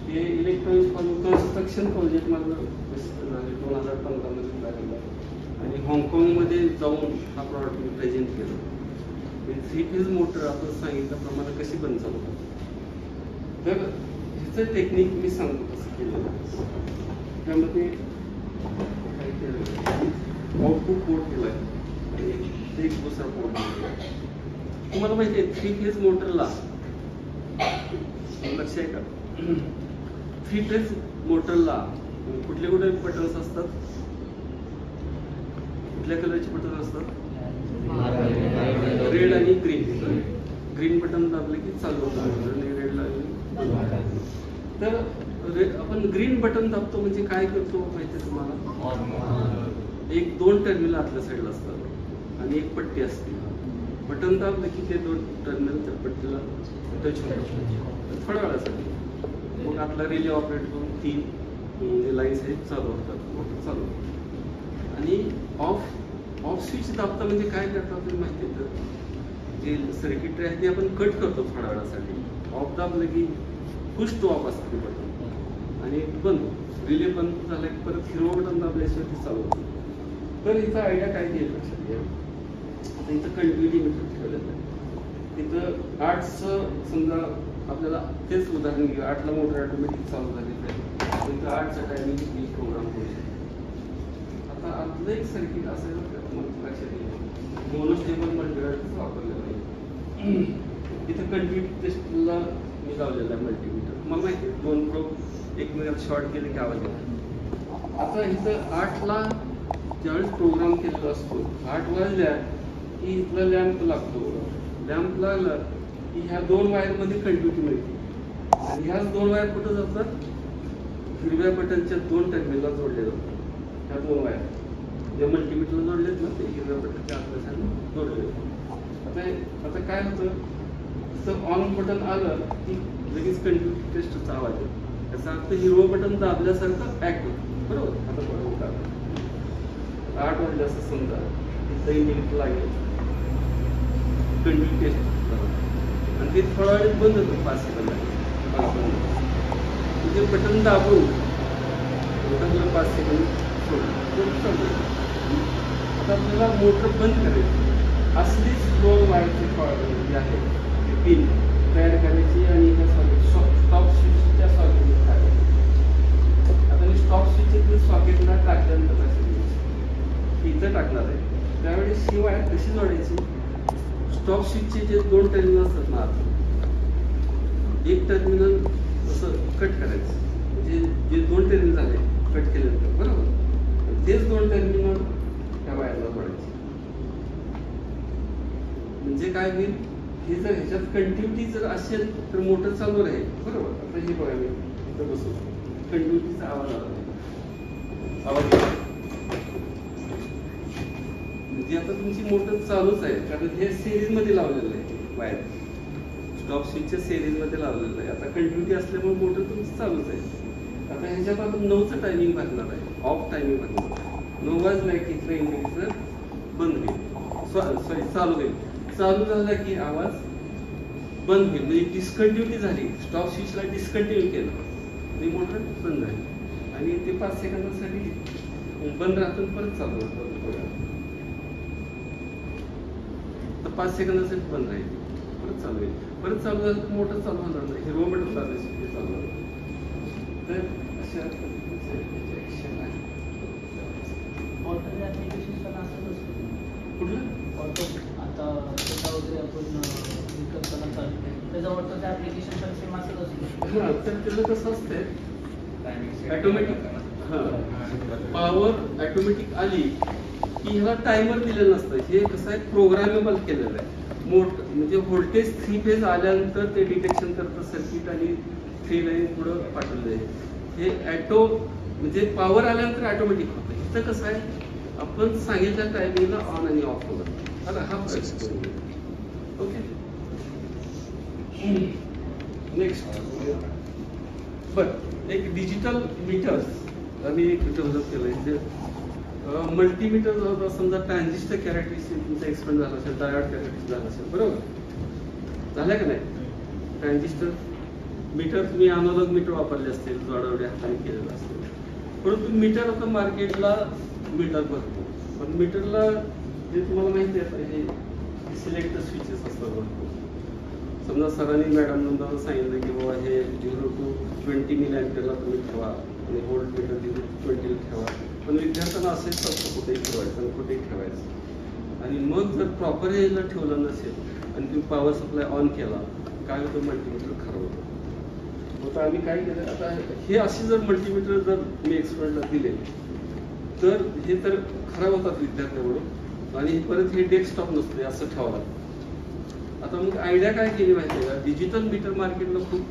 ते इलेक्ट्रॉनिक कन्स्ट्रक्शन प्रोजेक्ट माझं झाले 2015 मध्ये लागला आणि हाँगकाँगमध्ये जाऊन हा प्रॉडक्ट मी प्रेझेंट केला. 3 फेज मोटर आपण सांगितल्याप्रमाणे कशी बंद चालवतात, तर ह्याचं टेक्निक मी सांगतो कसं केलेलं. त्यामध्ये काय केलं, आउटपुट पोर्ट केला आहे आणि एक दुसरा पोर्ट केला. तुम्हाला माहिती आहे 3 फेज मोटरला लक्ष आहे का, 3 फेज मोटरला कुठले कुठले बटन्स असतात, कुठल्या कलरचे बटन असतात, रेड आणि ग्रीन. ग्रीन बटन दाबले की चालू होतं आणि रेड लागले. तर आपण ग्रीन बटन दाबतो म्हणजे काय करतो माहिती आहे तुम्हाला, 1-2 टर्मिनल आतल्या साईडला असतात आणि एक पट्टी असते. बटन दाबलं की ते 2 टर्मिनल त्या पट्टीला टच होतात थोड्या वेळासाठी. मग आपला रिले ऑपरेट करून 3 लाईन्स आहेत चालू होतात, मोटर चालू होतात. आणि ऑफ स्विच दाबता म्हणजे काय करतात तुम्ही माहिती आहे तर, जे सर्किटरी आहे ते आपण कट करतो थोड्या वेळासाठी. ऑफ दाबलं की पुश टू ऑफ असते बटन आणि बंद, रिले बंद झालं की परत हिरवं बटन दाबल्याशिवाय ते चालू होतं. तर इथं आयडिया काय केली लक्षात घ्या, आता इथं कंटिन्युटी मीटर ठेवलेलं आहे. तिथं 8चं समजा आपल्याला तेच उदाहरण घेऊ, 8ला मोटर ऑटोमॅटिक चालू झालेलं आहे, तिथं 8चा टायमिंग मी प्रोग्राम करू शकतो. आता आपलं एक सर्किट असायला लक्षात येईल, मोनोस्टेबल मल्टीमीटरच वापरलेलं आहे. इथं कंटिन्युटी टेस्टला मी लावलेला आहे मल्टीमीटर. तुम्हाला माहिती आहे 2 प्रोब एकमेकात शॉर्ट केले की आवाज येतो. आता इथं 8ला ज्यावेळेस प्रोग्राम केलेला असतो, 8 वाजल्या की इथला लॅम्प लागतो. लॅम्प लागला की ह्या 2 वायरमध्ये कंटिन्युटी मिळते आणि ह्याच 2 वायर कुठं जातात, हिरव्या बटनच्या 2 टर्मिनलला जोडले जातात. ह्या 2 वायर जे मल्टीमीटरला जोडलेत ना ते हिरव्या बटनच्या आतल्या जोडले. आता काय होतं, तर ऑन बटन आलं की लगेच कंटिन्युटी टेस्टचा आवाज येतो. त्याचा अर्थ हिरवं बटन दाबल्यासारखं ऍक्ट होतं, बरोबर. आता बरोबर 8 वाजले असं समजा, तिथं इंडिकेटर लागेल, कंटिन्युटी टेस्ट आणि ते थोडा वेळ बंद होतं 5 सेकंद बंद. म्हणजे बटन दाबून बटनला 5 सेकंद सोडलं. आता आपल्याला मोटर बंद करायची, असलीच 2 वायरची जी आहे ती पिन तयार करायची आणि ह्या स्टॉप स्विचच्या सॉकेटला टाकायची. आता मी स्टॉप स्विच सॉकेटला टाकल्यानंतर इथं टाकणार आहे, त्यावेळेस ही वायर कशी जोडायची, स्टॉप स्विचचे जे 2 टर्मिनल असतात ना, एक टर्मिनल असं कट करायचं, म्हणजे जे 2 टर्मिनल झाले कट केल्यानंतर बरोबर, तेच 2 टर्मिनल त्या वायरला जोडायचे. म्हणजे काय होईल, हे जर ह्याच्यात कंटिन्युटी जर असेल तर मोटर चालू राहील, बरोबर. आता हे बघा मी इथं बसून कंटिन्युटीचा आवाज आला, म्हणजे आता तुमची मोटर चालूच आहे, कारण हे सिरीज मध्ये लावलेलं आहे वायर, स्टॉप स्विचच्या सिरीज मध्ये लावलेलं आहे. आता कंटिन्युटी असल्यामुळे मोटर तुमची चालूच आहे. आता ह्याच्यात आपण 9चं टायमिंग भरणार आहे, ऑफ टायमिंग भरणार. 9 वाजला की इथलं इंडिकेटर बंद होईल, सॉरी चालू होईल. चालू झाला की आवाज बंद होईल, म्हणजे डिस्कंटिन्युटी झाली. स्टॉप स्विचला डिस्कंटिन्यू केलं आणि मोटर बंद झाली आणि ते 5 सेकंदासाठी बंद राहतं, परत चालू होतं. तर 5 सेकंदासाठी बंद राहील, परत चालू होईल. परत चालू झालं तर मोटर चालू होणार नाही, हिरवं बटन दाबायचं चालू होतं. तर अशा पद्धतीचे ऍक्शन आहे. ऑटो ऍप्लिकेशन पण असंच असतं. कुठलं आता डेटा वगैरे आपण हे करताना चालू त्याचा वाटतं त्या ॲप्लिकेशन पण सेम असंच असतं. हां, तर त्याचं कसं असतंय ॲटोमॅटिक पॉवर ॲटोमॅटिक आली की ह्याला टायमर दिलेलं नसतं. हे कसं आहे प्रोग्रामेबल केलेलं आहे. म्हणजे व्होल्टेज 3 फेज आल्यानंतर ते डिटेक्शन करतं सर्किट आणि 3 लाईन पुढं पाठवलं आहे. हे ॲटो म्हणजे पॉवर आल्यानंतर ऑटोमॅटिक होतं. इथं कसं आहे आपण सांगितल्या टायमिंगला ऑन आणि ऑफ होतं. आता हा प्रश्न ओके. नेक्स्ट बरं एक डिजिटल मीटर्स आम्ही एक डेव्हलप केलं आहे. जे मल्टीमीटर जवळपास समजा ट्रान्झिस्टर कॅरेक्टरिस्टिक तुमचा एक्सपेंड झाला असेल, डायोड कॅरेक्टरिस्टिक झाला असेल, बरोबर झालं का नाही. ट्रान्झिस्टर मीटर तुम्ही अनालॉग मीटर वापरले असतील, जोडावड्या हाताने केलेलं असेल. परंतु मीटर आता मार्केटला मीटर भरतो. पण मीटरला जे तुम्हाला माहिती आहे हे सिलेक्ट स्विचेस असतात भरपूर. समजा सरांनी मॅडम नंतर सांगितलं की बाबा हे 0 to 20 मिली अँपिअरला तुम्ही ठेवा आणि व्होल्ट मीटर 0 to 20 ठेवा. पण विद्यार्थ्यांना असेच फक्त कुठेही ठेवायचं आणि कुठेही ठेवायचं. आणि मग जर प्रॉपर हेला ठेवलं नसेल आणि तुम्ही पॉवर सप्लाय ऑन केला काय होतं मल्टीमीटर खराब होतं. आता आम्ही काय केलं आता हे असे जर मल्टीमीटर जर मी एक्सपर्टला दिले तर हे तर खराब होतात विद्यार्थ्याकडून आणि परत हे डेस्कटॉप नसते असं ठेवावं लागतं. आता मग आयडिया काय केली माहिती आहे का, डिजिटल मीटर मार्केटला खूप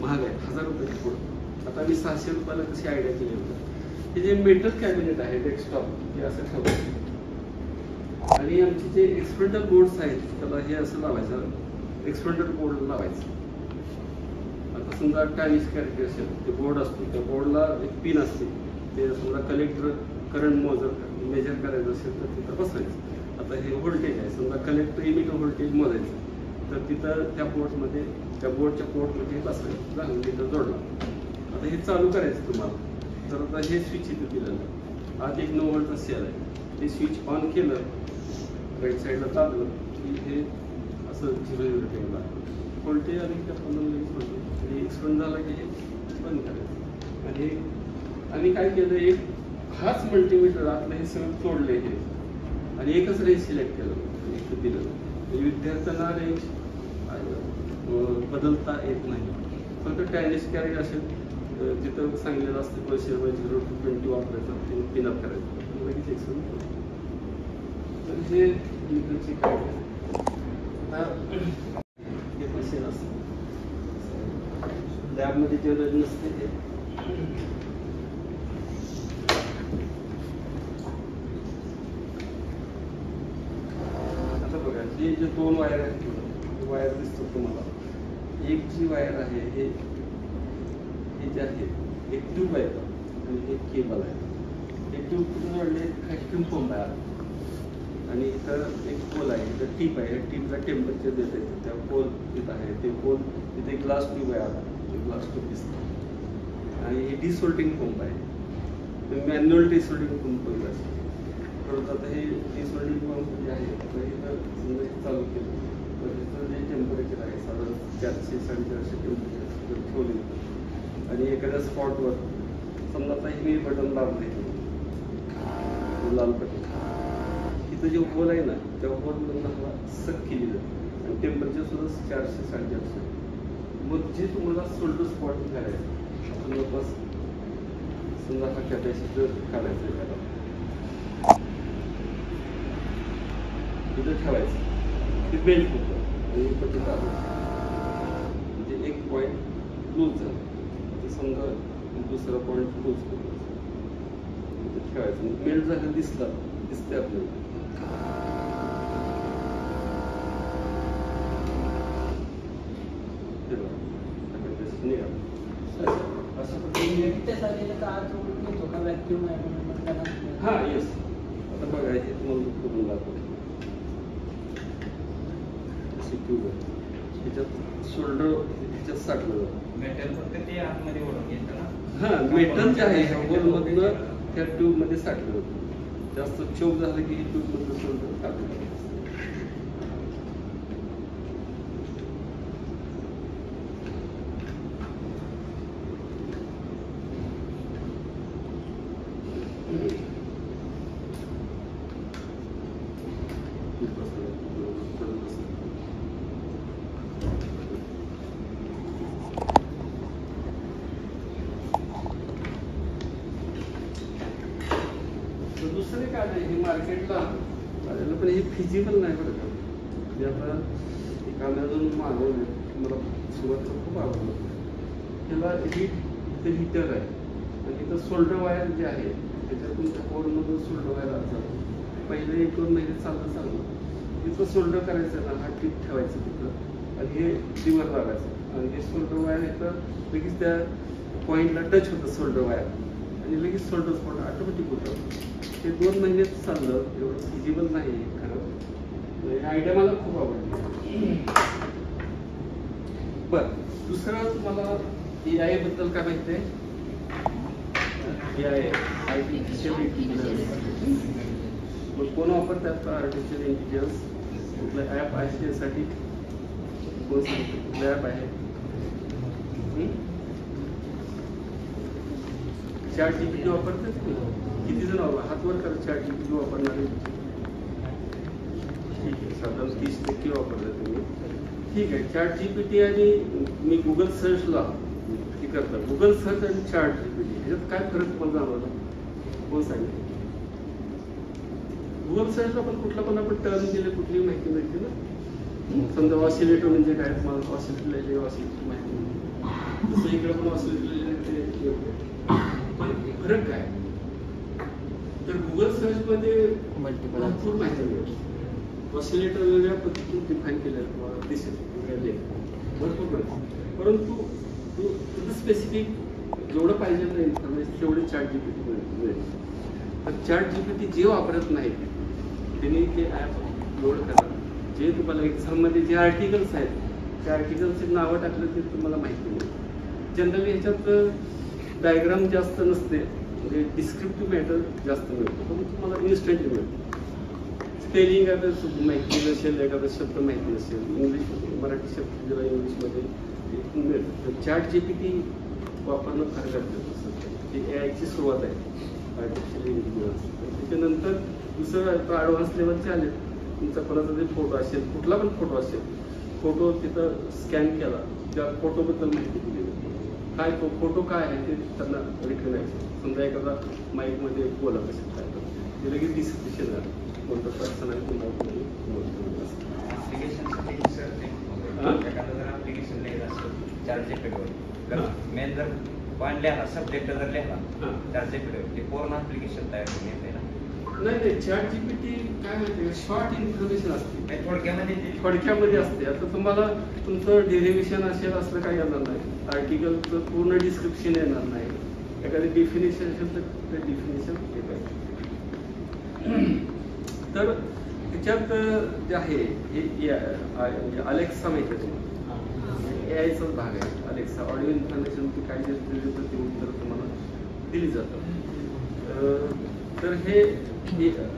महाग आहे, 1000 रुपयाची पुढं. आता आम्ही 600 रुपयाला कशी आयडिया केली होती. हे जे मेटल कॅबिनेट आहे डेस्कटॉप हे असं ठेवलं आणि आमचे जे एक्सपेरिमेंटल बोर्ड्स आहेत त्याला हे असं लावायचं, एक्सपेरिमेंटल बोर्ड लावायचं. आता समजा टायनिस कॅरेक्टर असेल ते बोर्ड असतो, त्या बोर्डला एक पिन असते. ते समजा कलेक्टर करंट मेजर करायचं असेल तर तिथं बसवायचं. आता हे व्होल्टेज आहे, समजा कलेक्टर इमिटर व्होल्टेज मोजायचं तर तिथं त्या बोर्डमध्ये त्या बोर्डच्या पोर्टमध्ये बसवायचं, झालं मीटर जोडला. आता हे चालू करायचं तुम्हाला. तर आता हे स्विच इथे दिलेलं आत एक 9 व्होल्टचा सेल आहे. हे स्विच ऑन केलं राईट साईडला दाबलं की हे असं 0 ठेवला व्होल्टेज आणि त्या 15 व्होल्ट आणि एक्सपेंड झाला की हे बंद करायचं. आणि आम्ही काय केलं एक हाच मल्टीमीटर आतलं हे सगळं तोडले हे आणि एकच रेंज सिलेक्ट केलं इथं दिलं. विद्यार्थ्यांना रेंज बदलता येत नाही. फक्त टायनिस कॅरेट असेल तिथं सांगितलेलं असतं पैसे 0 to 20 वापरायचं ते पिनअप करायचं लगेच एक्सपेंड. तर हे मीटरची काय हे पैसे नसतं लॅबमध्ये जेवढं नसते ते. आता बघा हे जे 2 वायर आहेत वायर दिसतो तुम्हाला. एक जी वायर आहे हे जे आहे एक ट्यूब आहे आणि एक केबल आहे. एक ट्यूब कुठे जोडले व्हॅक्यूम पंप आहे आणि इथं एक पोल आहे, इथं टीप आहे. टीपला टेम्परेचर देत आहे. त्या पोल तिथं आहे ते पोल तिथे ग्लास ट्यूब आहे. आता ग्लास ट्यूब दिसतं आणि हे डिसोल्टिंग पंप आहे. मॅन्युअल डिसोल्टिंग पंप असते. परत आता हे डिसोल्टिंग पंप जे आहे तर इथं समजा चालू केलं तर इथं जे टेम्परेचर आहे साधारण 400-450 टेम्परेचर ठेवले आणि एखाद्या स्पॉटवर समजा आता हे बटन दाबले लाल बटन इथं जे होल आहे ना त्या होलमधून मला सक केली जाते आणि टेम्परेचर सुद्धा 400-450. मग जे तुम्हाला सोल्डर स्पॉट करायचं जवळपास समजा हा कॅपॅसिटर काढायचं आहे त्याला इथं ठेवायचं ते बेल्ट होतं आणि बटन दाबलं म्हणजे एक पॉईंट लूज झाला. समजा दुसरा पॉईंट लूज करायचं ठेवायचं मेल्ट झालं दिसते आपल्याला. हा येस. आता बघा हे तुम्हाला करून दाखवतो. ट्यूब आहे ह्याच्यात शोल्डर ह्याच्यात साठलं जातं मेटल फक्त ते आतमध्ये ओढून घेतं ना. हा मेटल जे आहे होलमधनं त्या ट्यूबमध्ये साठलं जातं. जास्त चोक झालं की ट्यूबमधलं शोल्डर काढलं जातं. हे मार्केटला आलेलं, पण हे फिजिबल नाही बरं का. म्हणजे आता एक अमेझॉन मागवलं, मला सुरुवातीला खूप आवडलं. त्याला हीटर आहे आणि इथं सोल्डर वायर जे आहे त्याच्यातून त्या कोडमधून सोल्डर वायर असतात. पहिले 1-2 महिने चाललं तिथं सोल्डर करायचं ना, हा टीप ठेवायचं तिथं आणि हे लिव्हर लावायचं आणि हे सोल्डर वायर इथं लगेच त्या पॉईंटला टच होतं सोल्डर वायर आणि लगेच सोल्डर स्पॉट ऑटोमॅटिक होतं. ते 2 महिन्यात चाललं, एवढं फिजिबल नाही खरं. आयडिया मला खूप आवडली. बरं, दुसरं तुम्हाला AI बद्दल काय माहिती आहे? AI artificial intelligence. मग कोण वापरतात आर्टिफिशियल इंटेलिजन्स? कुठलं ॲप आहे त्यासाठी? कोण सांगतो कुठलं ॲप आहे? ChatGPT वापरतात की? किती जण हात वर करा ChatGPT वापरणारे? ठीक आहे, साधारण 30% वापरतात तुम्ही. ठीक आहे. ChatGPT आणि मी गुगल सर्चला हे करतात. गुगल सर्च आणि ChatGPT ह्याच्यात काय फरक तुम्हाला जाणवला? कोण सांगितलं? गुगल सर्चला पण कुठला पण आपण टर्म दिले कुठली माहिती मिळते ना. समजा ऑसिलेटर म्हणजे काय, मला ऑसिलेटर माहिती नाही. तसं इकडे पण ऑसिलेटर पण फरक काय? तर गुगल सर्च मध्ये भरपूर माहिती मिळते. ऑसिलेटर वेगळ्या पद्धतीने डिफाईन केलेलं दिसेल भरपूर माहिती, परंतु तुझं स्पेसिफिक जेवढं पाहिजे ना इन्फॉर्मेशन तेवढे ChatGPT मिळेल. तर ChatGPT जे वापरत नाही त्यांनी ते ॲप लोड करा. जे तुम्हाला एक्झाममध्ये जे आर्टिकल्स आहेत त्या आर्टिकलचे नावं टाकलं ते तुम्हाला माहिती मिळेल. जनरली ह्याच्यात डायग्राम जास्त नसते, म्हणजे डिस्क्रिप्टिव्ह मॅटर जास्त मिळतो, पण तुम्हाला इन्स्टंटली मिळतो. स्पेलिंग अगर माहिती नसेल, एखादा शब्द माहिती नसेल, मराठी शब्द जेव्हा इंग्लिशमध्ये मिळतो, तर ChatGPT वापरणं फार गरजेचं असतं. ही AIची सुरुवात आहे, आर्टिफिशियल इंटेलिजन्स. त्याच्यानंतर दुसरं ॲडव्हान्स लेवलचे आले. तुमचा कोणाचा जरी फोटो असेल, कुठला पण फोटो असेल, फोटो तिथं स्कॅन केला, त्या फोटोबद्दल माहिती दिली जाते. काय तो फोटो काय आहे ते त्यांना रिकग्नाइज. समजा एखादा माईकमध्ये बोलत असेल काय तर ते लगेच डिस्क्रिप्शन झालं कोणतं पर्सन आहे तुम्हाला ऍप्लिकेशन लिहिलं असेल ChatGPTवर, मेन जर पॉईंट लिहिला, सब्जेक्ट जर लिहिला ChatGPTवर, ते पूर्ण ऍप्लिकेशन तयार करून येते ना. नाही, ChatGPT काय माहिती शॉर्ट इन्फॉर्मेशन असते, थोडक्यामध्ये असते. आता तुम्हाला तुमचं डेरिव्हेशन असेल असलं काही येणार नाही, आर्टिकलचं पूर्ण डिस्क्रिप्शन येणार नाही, एखादी डेफिनेशन असेल तर ते डेफिनेशन येत. तर त्याच्यात जे आहे हे म्हणजे अलेक्सा माहिती आहे तुम्हाला, AIचाच भाग आहे अलेक्सा. ऑडिओ इन्फॉर्मेशन काय जे दिलं तर ते उत्तर तुम्हाला दिली जातं. तर हे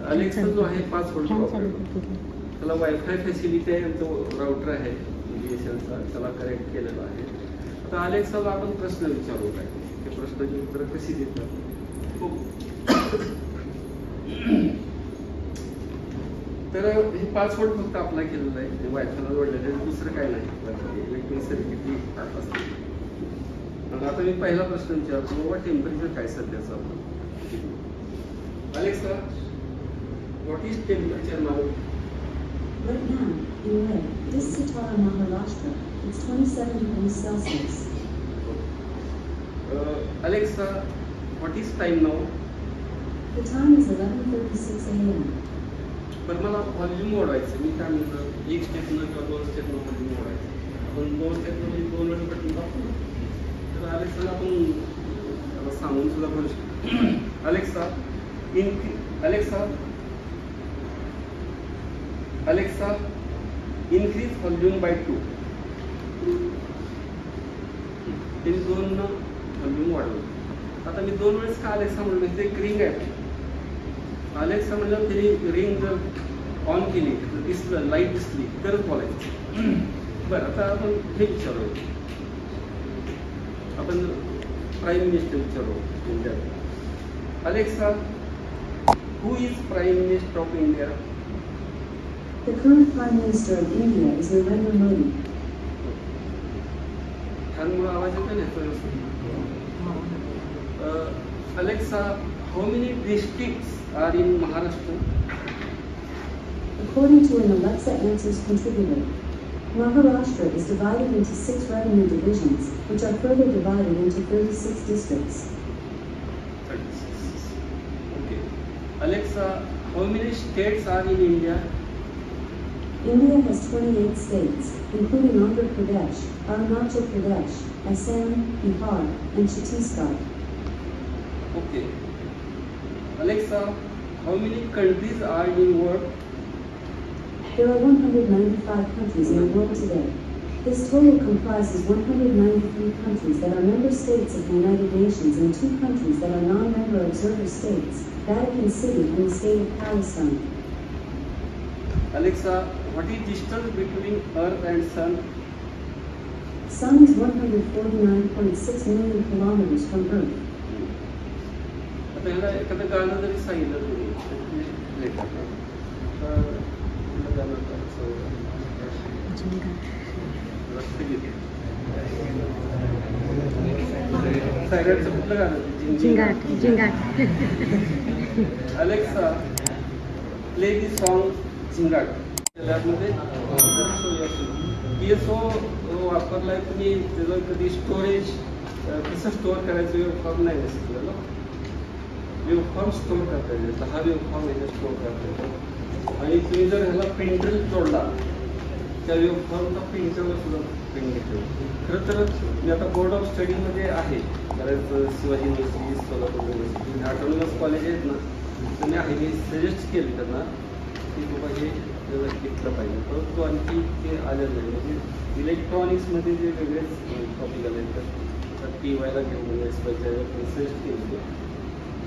अलेक्सा जो आहे 5 व्होल्ट वापरतो. त्याला वायफाय फॅसिलिटी आहे, तो राउटर आहे BSNचा, त्याला कनेक्ट केलेला आहे. आता अलेक्साला आपण प्रश्न विचारू काय, ते प्रश्नाची उत्तरं कशी देतात खूप. तर हे 5 व्होल्ट फक्त अप्लाय केलेलं आहे, वायफायला जोडलेलं आहे, दुसरं काय नाही. इलेक्ट्रिक सर्किट असते. आता मी पहिला प्रश्न विचारतो, बाबा टेम्परेचर काय सध्याचं आपण. Alexa, what is temperature now? Right now, in Leh, this Satara Maharashtra, it's 27 degrees Celsius. Alexa, what is time now? The time is 11:36 a.m. पण मला व्हॉल्यूम वाढवायचं. मी काय म्हणतो, एक स्टेपनं किंवा 2 स्टेपनं व्हॉल्यूम वाढवायचं. आपण 2 स्टेपमध्ये 2 वेळ बटन दाबतो. तर अलेक्साला आपण सांगून सुद्धा बोलू शकतो. Alexa, increase volume by 2. ते 2 व्हॉल्यूम वाढवलं. आता मी 2 वेळेस का अलेक्सा म्हणलं, ते एक रिंग आहे. अलेक्सा म्हणलं तरी रिंग जर ऑन केली तर दिसलं, लाईट दिसली तरच बोलायचं. बरं, आता आपण हे विचारू, आपण प्राईम मिनिस्टर विचारू इंडियात. Alexa, who is Prime Minister of India? The current Prime Minister of India is Narendra Modi. फॅनमुळे आवाज येतो ना. Alexa, how many districts are in Maharashtra? According to an Alexa Answers contributor, Maharashtra is divided into 6 revenue divisions, which are further divided into 36 districts. 36. Okay. Alexa, how many states are in India? India has 28 states, including Andhra Pradesh, Arunachal Pradesh, Assam, Bihar, and Chhattisgarh. Okay. Alexa, how many countries are in the world? There are 195 countries in the world today. This total comprises 193 countries that are member states of the United Nations and 2 countries that are non-member observer states, Vatican City and the state of Palestine. Alexa, what is distance between Earth and Sun? Sun is 149.6 million kilometers from Earth. आता ह्याला एखादं गाणं जरी सांगितलं तुम्ही play करता तर कुठलं गाणं करायचं? लक्ष घेते सायराचं कुठलं गाणं? झिंगाट. अलेक्सा, प्ले दी सॉन्ग झिंगाट. लॅबमध्ये PSO वापरलाय तुम्ही, त्याचं कधी स्टोरेज कसं स्टोअर करायचं वेबफॉर्म नाही शिकलेलं. वेबफॉर्म स्टोअर करता येईल, 10 वेबफॉर्म याच्यात स्टोअर करता येतो. आणि तुम्ही जर ह्याला प्रिंटर जोडला त्या वेबफॉर्मचा प्रिंटरवर सुद्धा प्रिंट घेतो. खरं तर मी आता बोर्ड ऑफ स्टडीमध्ये आहे, बऱ्याच Shivaji university, Solapur university, autonomous college आहेत ना, तर मी आहे मी सजेस्ट केले त्यांना की बाबा हे घेतलं पाहिजे. परंतु आणखी ते आलेलं नाही. म्हणजे इलेक्ट्रॉनिक्समध्ये जे वेगळेच टॉपिक आले तर TYला घेऊन SYच्या सजेस्ट केले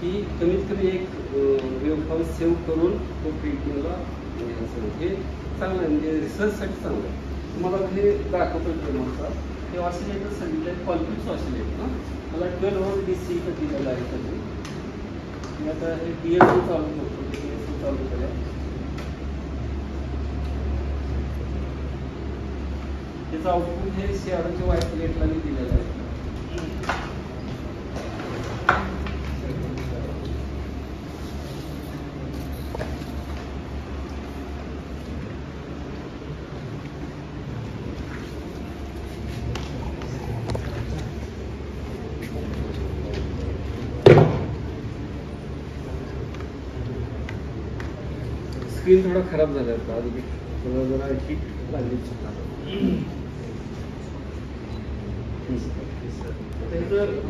की कमीत कमी एक वेबफॉर्म सेव्ह करून तो प्रिंटिंगला घ्यायचं. हे चांगलं आहे, म्हणजे रिसर्चसाठी चांगलं आहे. तुम्हाला हे दाखवतो फ्रेमवर्कचा. हे ऑसिलेटर सांगितलं आहे, कॉल्पिट्स ऑसिलेटर ना, मला 12V DC दिलेलं आहे त्याचे. मी आता हे DSO चालू करतो, DSO चालू केलं. त्याचं आउटपुट हे CROच्या वायरलेटला मी दिलेलं आहे. स्क्रीन थोडा खराब झाला होता, आधी थोडा जरा हीट लागली.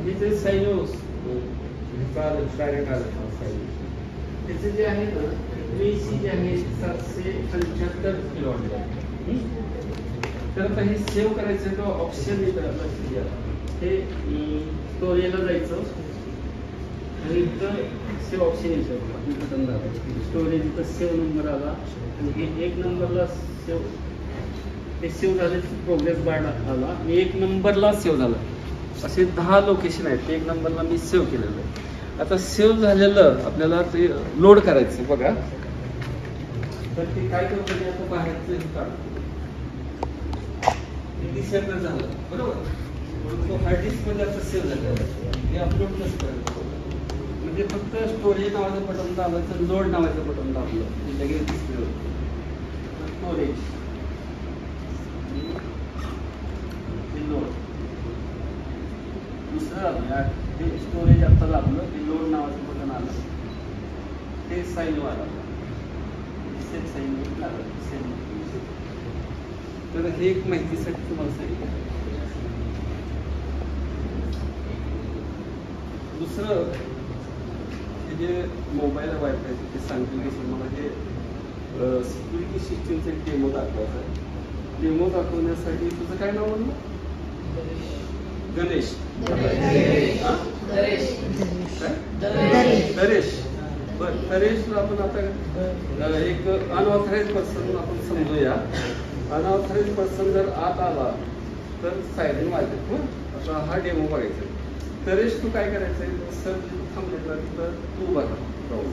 हे जे सायनोस त्याचे जे आहे ना, VC जे आहे 775 किलोवॉट. तर आता हे सेव्ह करायचं किंवा ऑप्शन हे स्टोरेजला जायचं आणि इथं सेव्ह ऑप्शन यायचं बटन दाबायचं. स्टोरेज इथं सेव्ह नंबर आला आणि हे 1 नंबरला सेव्ह, ते सेव्ह झाल्याची प्रोग्रेस बार आला आणि 1 नंबरला सेव्ह झाला. असे 10 लोकेशन आहेत. 1 नंबरला मी सेव्ह केलेलं आहे. आता सेव्ह झालेलं आपल्याला ते लोड करायचं बघा. तर ते काय करतो मी आता बाहेरचं हे काढतो. डिसेंबर झालं बरोबर, म्हणून तो हार्ड डिस्कमध्ये आता सेव्ह झालेला आहे. हे अपलोड कसं करायचं म्हणजे फक्त स्टोरेज नावाचं बटन दाबायचं, लोड नावाचं बटन दाबलं लगेच डिस्प्ले होतं. स्टोरेज लोड दुसरं ते स्टोरेज आता दाबलं, ते लोड नावाचं बटन आलं, ते साईन आलं, सेट साईन लागलं. तर हे एक माहितीसाठी तुम्हाला सांगितलं. दुसरं हे जे मोबाईल वायफाय ते सांगतील की तुम्हाला हे सिक्युरिटी सिस्टीमचं एक डेमो दाखवायचं आहे. डेमो दाखवण्यासाठी तुझं काय नाव म्हणलं? गणेश. नरेश. बरं, नरेशला आपण आता एक अनऑथराइज पर्सन आपण समजूया. अनऑथराइज पर्सन जर आत आला तर सायरन वाजत. आता हा डेमो बघायचा. नरेश तू काय करायचंय, सर थांबलेला तर तू बघा राहू.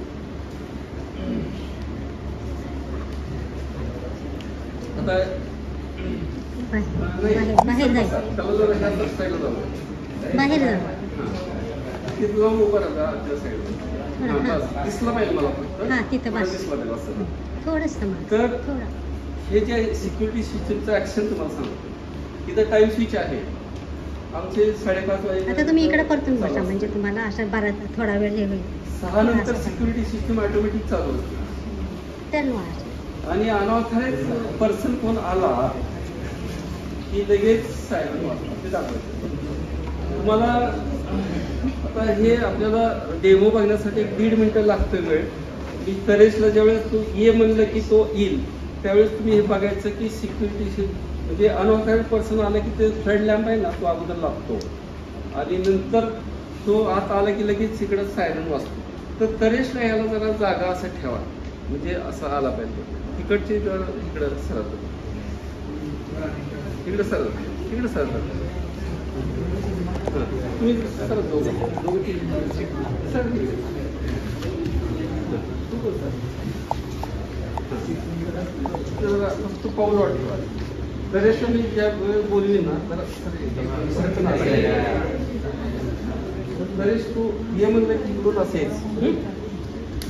आता बाहेर जायचं. त्याला जरा ह्या साईडला जाऊ. बाहेर जाऊ. तिथं जाऊन उभं राहा त्या साईडला. बस दिसलं पाहिजे मला फक्त. तिथं बस दिसलं पाहिजे असं. थोडंसं तर हे जे सिक्युरिटी सिस्टमचं ऍक्शन तुम्हाला सांगतो, इथं टाइम स्विच आहे. आमचे 5:30 वाजे. आता तुम्ही इकडे परतून बसा म्हणजे तुम्हाला असं बराच थोडा वेळ हे होईल. 6 नंतर सिक्युरिटी सिस्टम ऑटोमॅटिक चालू होते. आणि अनऑथराइज पर्सन कोण आला की लगेच सायरन वाजतात, ते दाखवायचं. तुम्हाला आता हे आपल्याला डेमो बघण्यासाठी 1.5 मिनिटं लागतोय वेळ. मी तरेशला ज्यावेळेस तो ये म्हणलं की तो येईल त्यावेळेस तुम्ही हे बघायचं की सिक्युरिटी म्हणजे अनऑथराइज पर्सन आला की ते फ्लड लॅम्प आहे ना तो अगोदर लागतो आणि नंतर तो आत आला की लगेच इकडं सायरन वाजतो. तर तरेशला याला जरा जागा असं ठेवा म्हणजे असं आला पाहिजे. तिकडचे इकडं सरत इकडं सरत इकडं सरत तुम्ही सरत दोघं सर फक्त पाऊल वाटतो. तरेशला मी ज्या वेळेस बोलली ना तरेश तू ये म्हणलं की इकडून असेल.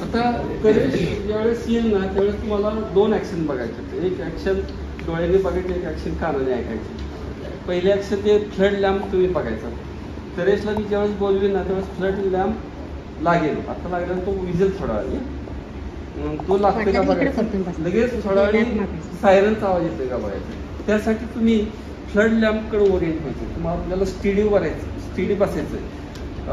आता तरेश ज्यावेळेस येईल ना त्यावेळेस तुम्हाला 2 ऍक्शन बघायचे. एक ऍक्शन डोळ्याने बघायचे, एक ऍक्शन कानाने ऐकायचे. पहिले ऍक्शन ते फ्लड लॅम्प तुम्ही बघायचा. तरेशला मी ज्यावेळेस बोलली ना त्यावेळेस फ्लड लॅम्प लागेल. आता लागला तो विजेल थोडा वेळ तो लागतोय का बघायचं. लगेच थोडा वेळ सायरनचा आवाज येतोय का बघायचा. त्यासाठी तुम्ही फ्लड लॅम्पकडे ओरिएंट व्हायचं. तुम्हाला आपल्याला स्टेडी वरायचं, स्टेडी बसायचं.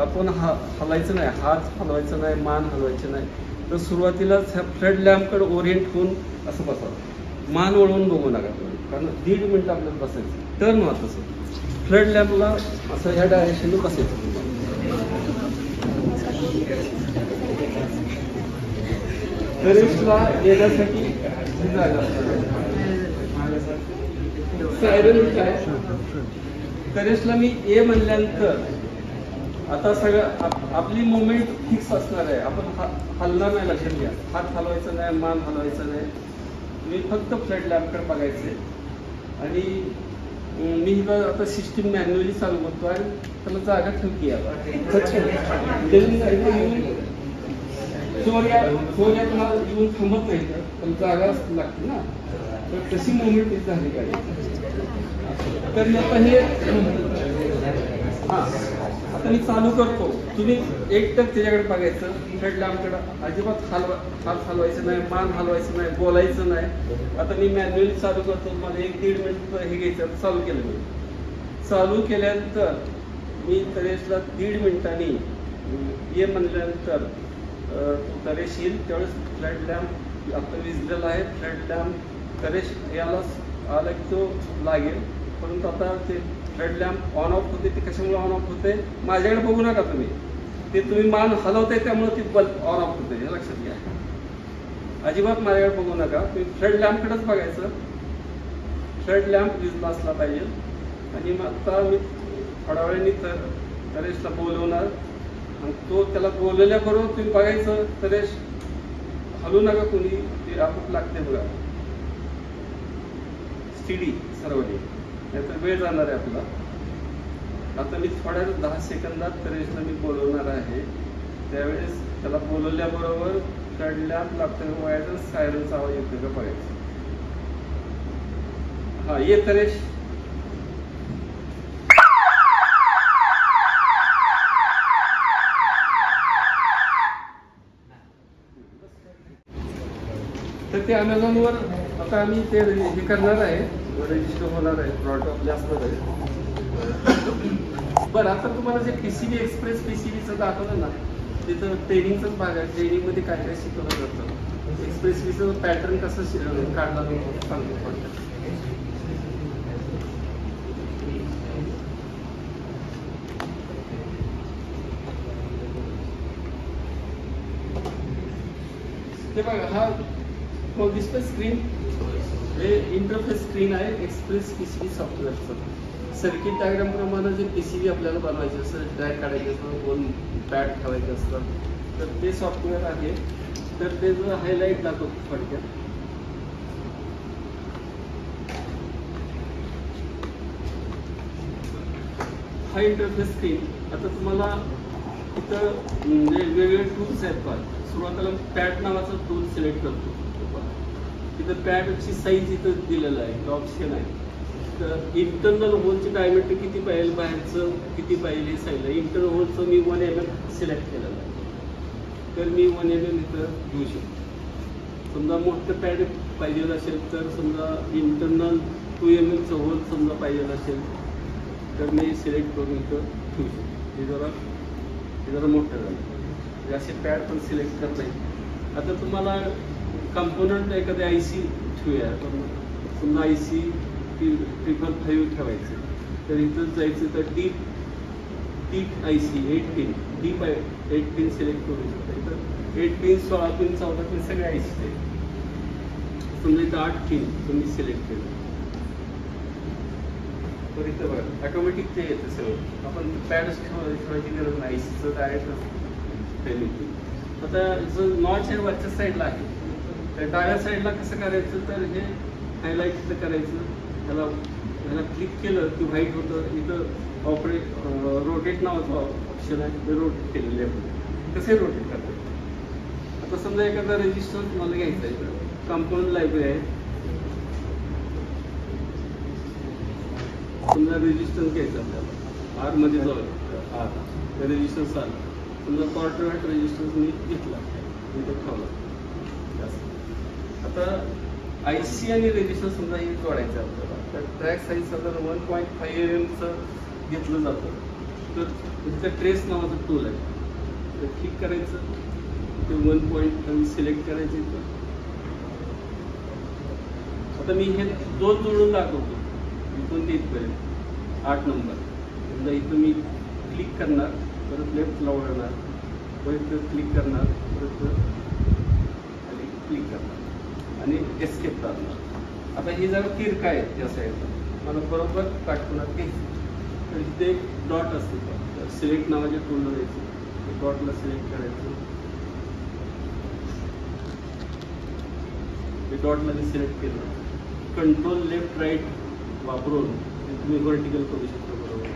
आपण हलायचं नाही, हात हलवायचा नाही, मान हलवायचं नाही. तर सुरुवातीला फ्लड लॅम्पकडे ओरिएंट होऊन असं बसावं. मान वळवून बघू नका कारण 1.5 मिनिटं आपल्याला बसायचं. टर्न व्हा तसं फ्लड लॅम्पला असं ह्या डायरेक्शनने बसायचं. तरेशला येण्यासाठी सायरन काय तरेशला मी ए म्हणल्यानंतर आता सगळं आपली मुवमेंट फिक्स असणार आहे. आपण हलणार नाही, लक्षात घ्या. हात हलवायचा नाही, मान हलवायचा नाही. तुम्ही फक्त फ्लड लॅम्पकडे बघायचे. आणि मी हिला आता सिस्टीम मॅन्युअली चालू करतो आणि त्याला जागा ठेवली सूर्या तुम्हाला येऊन थांबत नाही पण जागा लागते ना. तर तशी मुवमेंट झाली काय. तर आता हे आता मी चालू करतो. तुम्ही एकटक त्याच्याकडे बघायचं. फ्लड लॅम्पकडे अजिबात हात हलवायचं नाही, मान हलवायचं नाही, बोलायचं नाही. आता मी मॅन्युअली चालू करतो. मला 1-1.5 मिनिट हे घ्यायचं. चालू केलं मी. चालू केल्यानंतर मी तरेशला 1.5 मिनिटांनी ये म्हणल्यानंतर तरेश येईल त्यावेळेस फ्लड लॅम्प आता विजलेला आहे. फ्लड लॅम्प तरेश याला आला की तो लागेल. परंतु आता ते फ्लड लॅम्प ऑन ऑफ होते. ते कशामुळे ऑन ऑफ होते माझ्याकडे बघू नका तुम्ही. ते तुम्ही मान हलवताय त्यामुळे ते बल्ब ऑन ऑफ होते हे लक्षात घ्या. अजिबात माझ्याकडे बघू नका. तुम्ही फ्लड लॅम्पकडेच बघायचं. फ्लड लॅम्प विजला असला पाहिजे. आणि मग आता मी थोड्या वेळाने तरेशला बोलवणार आणि तो त्याला बोलवल्याबरोबर तुम्ही बघायचं तरेश हलू नका कोणी. ते आपोआप लागते बघा. स्टेडी सर्वांनी नाहीतर वेळ जाणार आहे आपला. आता मी थोड्या 10 सेकंदात तरेशला मी बोलवणार आहे. त्यावेळेस त्याला बोलवल्याबरोबर फ्लड लॅम्प लागतं का बघायचं, सायरनचा आवाज येतो का बघायचं. हा ये तरेश. तर ते अमेझॉनवर आता आम्ही ते हे करणार आहे, रजिस्टर होणार आहे, प्रॉडक्ट असणार आहे. बरं आता तुम्हाला जे PCB एक्सप्रेस PCBचं दाखवलं ना तिथं ट्रेनिंगचाच भाग आहे. ट्रेनिंगमध्ये काय काय शिकवलं जातं. एक्सप्रेस PCBचं पॅटर्न कसं काढला जातो सांगतो थोडक्यात. हे बघा हा डिस्प्ले स्क्रीन हे इंटरफेस स्क्रीन आहे एक्सप्रेस PCB सॉफ्टवेअरचं. सर्किट डायग्राम प्रमाणे जे PCB आपल्याला बनवायचे असतं, ड्रॅग काढायचे असतं, 2 पॅड ठेवायचे असतात, तर ते सॉफ्टवेअर आहे. तर ते जो हायलाईट दाखवतो थोडक्यात. हा इंटरफेस स्क्रीन. आता तुम्हाला इथं म्हणजे वेगवेगळे टूल्स आहेत पहा. सुरुवातीला पॅड नावाचा टूल सिलेक्ट करतो. तिथं पॅडची साईज इथं दिलेलं आहे, ऑप्शन आहे. तर इंटरनल होलची डायमीटर किती पाहिजे, बाहेरचं किती पाहिजे हे सांगितलं. इंटरनल होलचं मी 1 mm सिलेक्ट केलेलं आहे, तर मी 1 mm इथं घेऊ शकतो. समजा मोठं पॅड पाहिजे असेल तर समजा इंटरनल 2 mm होल समजा पाहिजे असेल तर मी सिलेक्ट करून इथं ठेवू शकतो. हे जरा मोठं झालं. असे पॅड पण सिलेक्ट करता येईल. आता तुम्हाला कंपोनंट एखाद्या IC ठेवूया, समजा IC 555 ठेवायचं, तर इथं जायचं तर deep IC 8 pin, deep 8 pin select करू शकता. इथं 8 पिन, 16 पिन, 14 पिन सगळे IC आहेत. समजा इथं 8 पिन तुम्ही सिलेक्ट केलं तर इथं बघा ऑटोमॅटिक ते येतं सगळं. आपण पॅडच ठेवायची गरज नाही, ICचं डायरेक्ट पेनिंग. आता जर नॉच हे वरच्या साईडला आहे, तर डाव्या साईडला कसं करायचं, तर हे हायलाईट इथं करायचं. ह्याला क्लिक केलं की व्हाईट होतं. इथं रोटेट नावाचं ऑप्शन आहे, ते रोटेट केलेलं आहे. कसे रोटेट करतात. आता समजा एखादा रजिस्टर तुम्हाला घ्यायचा आहे, कंपाऊंड लायब्ररी आहे, समजा रेजिस्टन्स घ्यायचं आपल्याला, R मध्ये जाऊ R रेजिस्टन्स आला. समजा क्वार्टर वॅट रेजिस्टन्स मी घेतला, इथं ठेवला. आता IC आणि रेजिस्टन्स समजा हे जोडायचं आपल्याला, तर ट्रॅक साईज साधारण 1.5 mm घेतलं जातं. तर तिथं ट्रेस नावाचा टूल आहे, तर क्लिक करायचं, ते 1.5 सिलेक्ट करायचं इथं. आता मी हे 2 जोडून दाखवतो, इथून ते इथपर्यंत 8 नंबर. समजा इथं मी क्लिक करणार, परत लेफ्टला वळणार, परत क्लिक करणार, परत आणि क्लिक करणार आणि एस्केप करणार. आता ही जरा तिरका आहे त्या साईडला, मला बरोबर काटकुनात घ्यायचं. तर इथे एक डॉट असते, तर सिलेक्ट नावाच्या टूलला द्यायचं, डॉटला सिलेक्ट करायचं. हे डॉटला मी सिलेक्ट केलं, कंट्रोल लेफ्ट राईट वापरून तुम्ही व्हर्टिकल करू शकता बरोबर,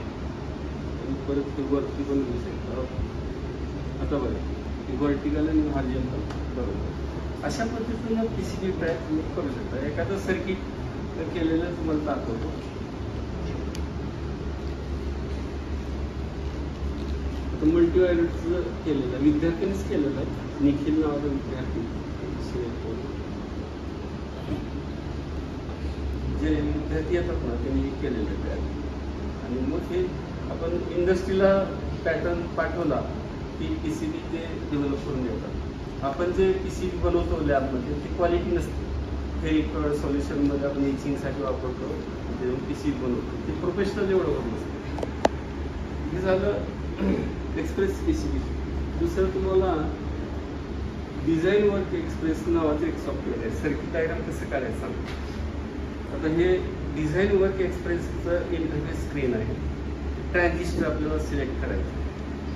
आणि परत ते वरती पण घेऊ शकता. आता बघा ती व्हर्टिकल आणि हॉरिझॉन्टल बरोबर. अशा पद्धतीनं PCB ट्रॅक तुम्ही करू शकता. एखादं सर्किट केलेलं तुम्हाला दाखवतो. आता मल्टीवायरचं केलेलं आहे, विद्यार्थ्यांनीच केलेलं आहे, निखिल नावाचा विद्यार्थी. जे विद्यार्थी येतात ना त्यांनी केलेलं आहे. आणि मग हे आपण इंडस्ट्रीला पॅटर्न पाठवला की PCB ते डेव्हलप करून देतात. आपण जे PCB बनवतो लॅबमध्ये ती क्वालिटी नसते. फेरिक सॉल्युशनमध्ये आपण इचिंगसाठी वापरतो, ते PCB बनवतो, ते प्रोफेशनल एवढं होत नसतं. हे झालं एक्सप्रेस PCB. दुसरं तुम्हाला डिझाईन वर्क एक्सप्रेस नावाचं एक सॉफ्टवेअर आहे, सर्किट डायग्राम कसं काढायचं सांगतो. आता हे डिझाईन वर्क एक्सप्रेसचं इंटरफेस स्क्रीन आहे. ट्रान्झिस्टर आपल्याला सिलेक्ट करायचं.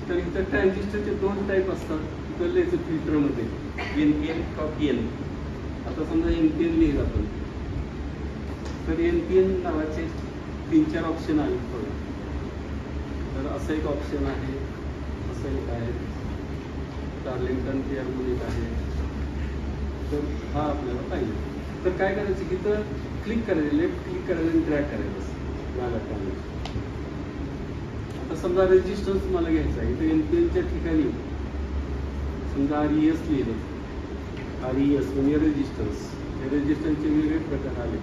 तर इथं ट्रान्झिस्टरचे 2 टाईप असतात. इथं लिहायचं फिल्टरमध्ये NPN का PN. आता समजा NPN लिहिलं आपण, तर NPN नावाचे 3-4 ऑप्शन आले थोडे. तर असं एक ऑप्शन आहे, असं एक आहे, डार्लिंग्टन पेअर म्हणून एक आहे. तर हा आपल्याला पाहिजे. तर काय करायचं, इथं क्लिक करायचं, लेफ्ट क्लिक करायचं आणि ड्रॅग करायचं या घटकामध्ये. आता समजा रेजिस्टन्स मला घ्यायचा आहे, इथे NPNच्या ठिकाणी समजा RES लिहिलं, RES म्हणजे रेजिस्टन्स. हे रेजिस्टन्सचे वेगवेगळे प्रकार आले.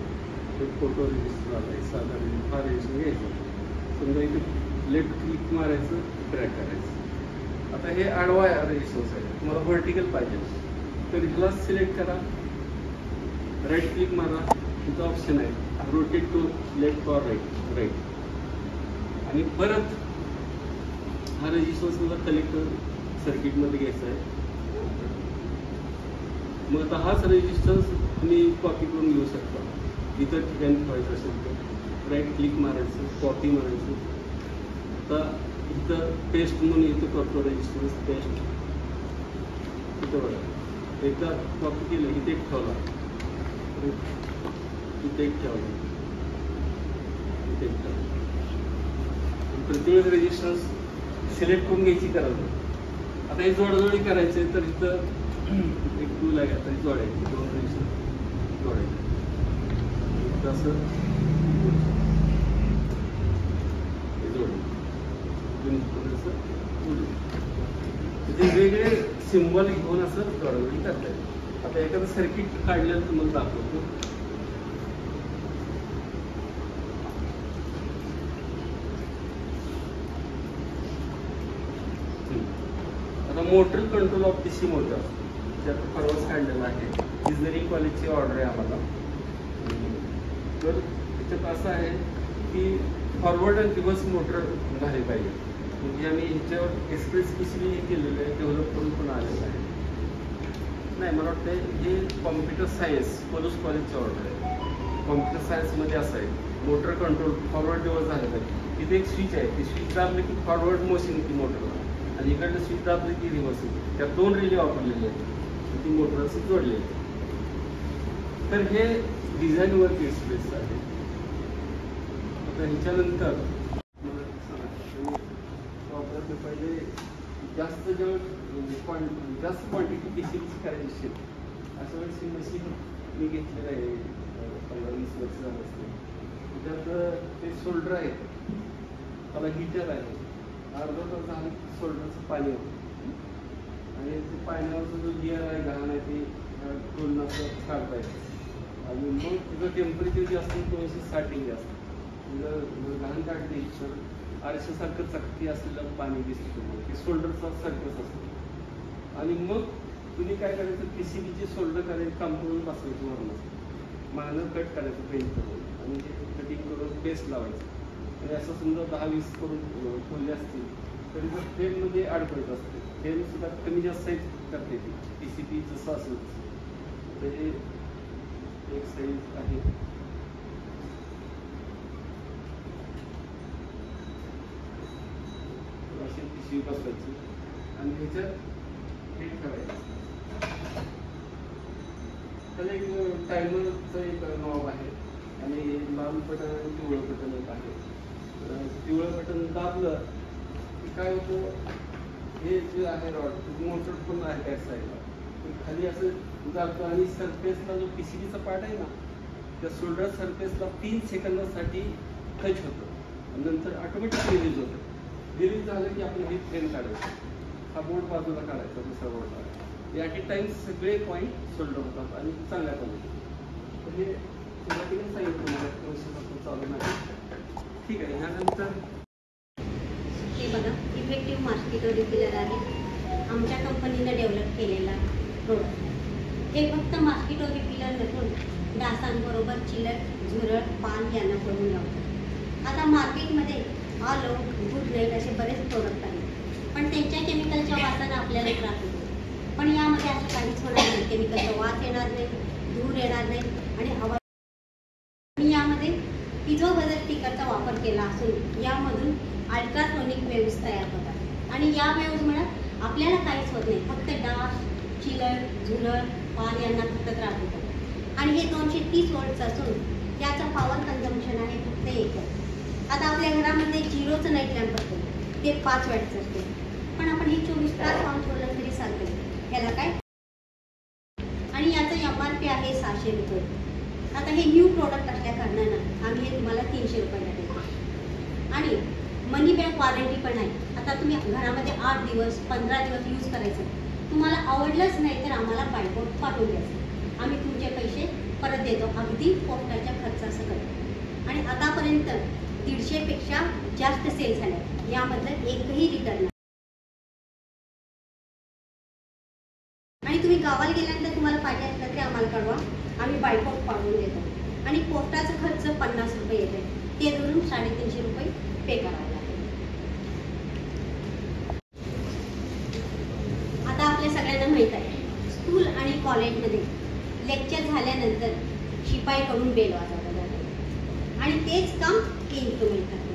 एक फोटो रेजिस्टर आला आहे, साधा रेजिस्टर, हा रेजिस्टर घ्यायचा. समजा इथे लेफ्ट क्लिक मारायचं, ड्रॅग करायचं. आता हे आडवा रेजिस्टन्स आहे, तुम्हाला व्हर्टिकल पाहिजे तर ह्याला सिलेक्ट करा, राईट क्लिक मारा, इथं ऑप्शन आहे rotate to left or right. आणि परत हा रेजिस्टन्स मला कलेक्टर सर्किटमध्ये घ्यायचा आहे. मग आता हाच रेजिस्टन्स तुम्ही कॉपी करून घेऊ शकता. इतर ठिकाणी ठेवायचं असेल तर राईट क्लिक मारायचं, कॉपी मारायचं. आता इथं पेस्ट म्हणून इथं करतो रेजिस्टन्स पेस्ट. इथं बघा एकदा कॉपी केलं, इथे एक ठेवला, इथे एक ठेवला, इथे एक ठेवला. प्रत्येक रेजिस्टन्स सिलेक्ट करून घ्यायची गरज नाही. आता हे जोडाजोडी करायचे तर इथं एक टूल आहे, आता जोडायची 2 रेषा जोडायची असं जोड वेगळे सिम्बॉल घेऊन असं जोडाजोडी करता येईल. आता एखादं सर्किट काढलेलं तुम्हाला दाखवतो. आता motor control of DC motor त्यात परवाच काढलेला आहे. इंजिनिअरिंग कॉलेजची ऑर्डर आहे आम्हाला. तर त्याच्यात असं आहे की फॉरवर्ड अँड रिव्हर्स मोटर झाली पाहिजे. म्हणजे आम्ही ह्याच्यावर एक्सप्रेस PCB केलेलं आहे, डेव्हलप करून पण आलेलं आहे. नाही मला वाटतं हे कॉम्प्युटर सायन्स पोलूस कॉलेजचं ऑर्डर आहे. कॉम्प्युटर सायन्समध्ये असं आहे मोटर कंट्रोल फॉरवर्ड रिव्हर्स झालं पाहिजे. तिथे एक स्विच आहे, ती स्विच दाबली की फॉरवर्ड मोशन येते मोटरला आणि इकडलं स्विच दाबली की रिव्हर्स येते. त्यात 2 रिले वापरलेले आहेत, ती मोटर अशी जोडली आहे. तर हे डिझाईनवरती एक्सप्रेस आहे. आता ह्याच्यानंतर पहिले जास्त जास्त क्वांटिटी PCBची करायची असेल असं वेळेस ही मशीन मी घेतलेलं आहे 15-20 वर्ष झालं असते. त्यात ते सोल्डर आहे, त्याला हीटर आहे. अर्धा तास झालं सोल्डरचं पाणी होतं आणि ते पाण्यावरचं जो गिअर आहे घाण आहे ते टोलनं असं काढता येतं आणि मग तिचं टेम्परेचर जे असतं 260 असतं. जर घाण काढली तर आरशासारखं चकती असलेलं पाणी दिसतं, ते सोल्डरचा सर्कस असतो. आणि मग तुम्ही काय करायचं PCBचे सोल्डर करायचं कांपून बसवायचं वरून मागणं कट करायचं पेंट करून आणि ते कटिंग करून पेस्ट लावायचं. आणि असं समजा 10-20 करून खोलले असतील तरी जर फ्रेममध्ये अडकवायचं असते. फ्रेमसुद्धा कमी जास्त साईज करते ती PCB जसं असेल तर हे एक साईज आहे. PCB बसवायची आणि ह्याच्यात हे करायचं. त्याला एक टायमरचं एक नॉब आहे आणि लाल बटन आणि पिवळं बटन एक आहे. पिवळं बटन दाबलं की काय होतं, हे जे आहे रॉड मोटर पण आहे त्या साईडला खाली असं जातो आणि सरफेसला जो PCBचा पार्ट आहे ना त्या सोल्डर सरफेसला 3 सेकंदासाठी टच होतं आणि नंतर ऑटोमॅटिक रिलीज होतं. रिलीज झालं की आपण हे फ्रेम काढायचं, हा बोर्ड बाजूला काढायचा, दुसरा बोर्ड काढायचा. ॲट ए टाइम सगळे पॉईंट सोल्डर होतात आणि चांगल्या क्वालिटी. तर हे सुरुवातीला सांगितलं मला प्रोसेस चालू नाही. ठीक आहे. ह्यानंतर हे बघा इफेक्टिव्ह मॉस्किटो रिपेलर आहे, आमच्या कंपनीनं डेव्हलप केलेला प्रोडक्ट. हे फक्त मॉस्किटो रिपेलर नसून डासांबरोबर चिलट, झुरळ, पान यांना पडून लावतात. आता मार्केटमध्ये आलो गुड नाईट असे बरेच प्रोडक्ट आहेत, पण त्यांच्या केमिकलच्या वासानं आपल्याला त्रास होतो. पण यामध्ये असं काहीच होणार नाही. केमिकलचा वास येणार नाही, धूर येणार नाही आणि आवाज. यामध्ये पिझोबदल स्पीकरचा वापर केला असून यामधून अल्ट्रासोनिक वेव्स तयार होतात आणि या वेव्समुळे आपल्याला काहीच होत नाही. फक्त डास, चिलट, झुरळ, पान यांना फक्त त्रास होतो. आणि हे 230 वोल्ट्स असून त्याचं पॉवर कन्झम्पशन आहे फक्त 1 वॉट. आता आपल्या घरामध्ये 0चं नाईट लॅम्प असतो ते 5 वॅटचं असते, पण आपण हे 24 तास ऑन ठेवलं तरी चालतं. ह्याला काय आणि याचं MRP आहे 600 रुपये. आता हे न्यू प्रोडक्ट असल्या कारणानं आम्ही हे तुम्हाला 300 रुपयाला देतो आणि मनी बॅक वॉरंटी पण आहे. आता तुम्ही घरामध्ये 8 दिवस 15 दिवस यूज करायचं, तुम्हाला आवडलंच नाही तर आम्हाला बायकोट पाठवून द्यायचं, आम्ही तुमचे पैसे परत देतो अगदी पोस्टाच्या खर्चासकट. आणि आतापर्यंत 150 पेक्षा जास्त सेल झाल्या, यामधलं एकही रिटर्न नाही. आणि तुम्ही गावाला गेल्यानंतर तुम्हाला पाहिजे असलं तरी आम्हाला कळवा, आम्ही बायकोट पाठवून देतो. आणि पोस्टाचा खर्च 50 रुपये येते, ते धरून 350 रुपये पे करावे लागेल. आता आपल्या सगळ्यांना माहीत आहे स्कूल आणि कॉलेजमध्ये लेक्चर झाल्यानंतर शिपाईकडून बेल वाजवलं जातं आणि तेच काम इन्स्ट्रुमेंट करते.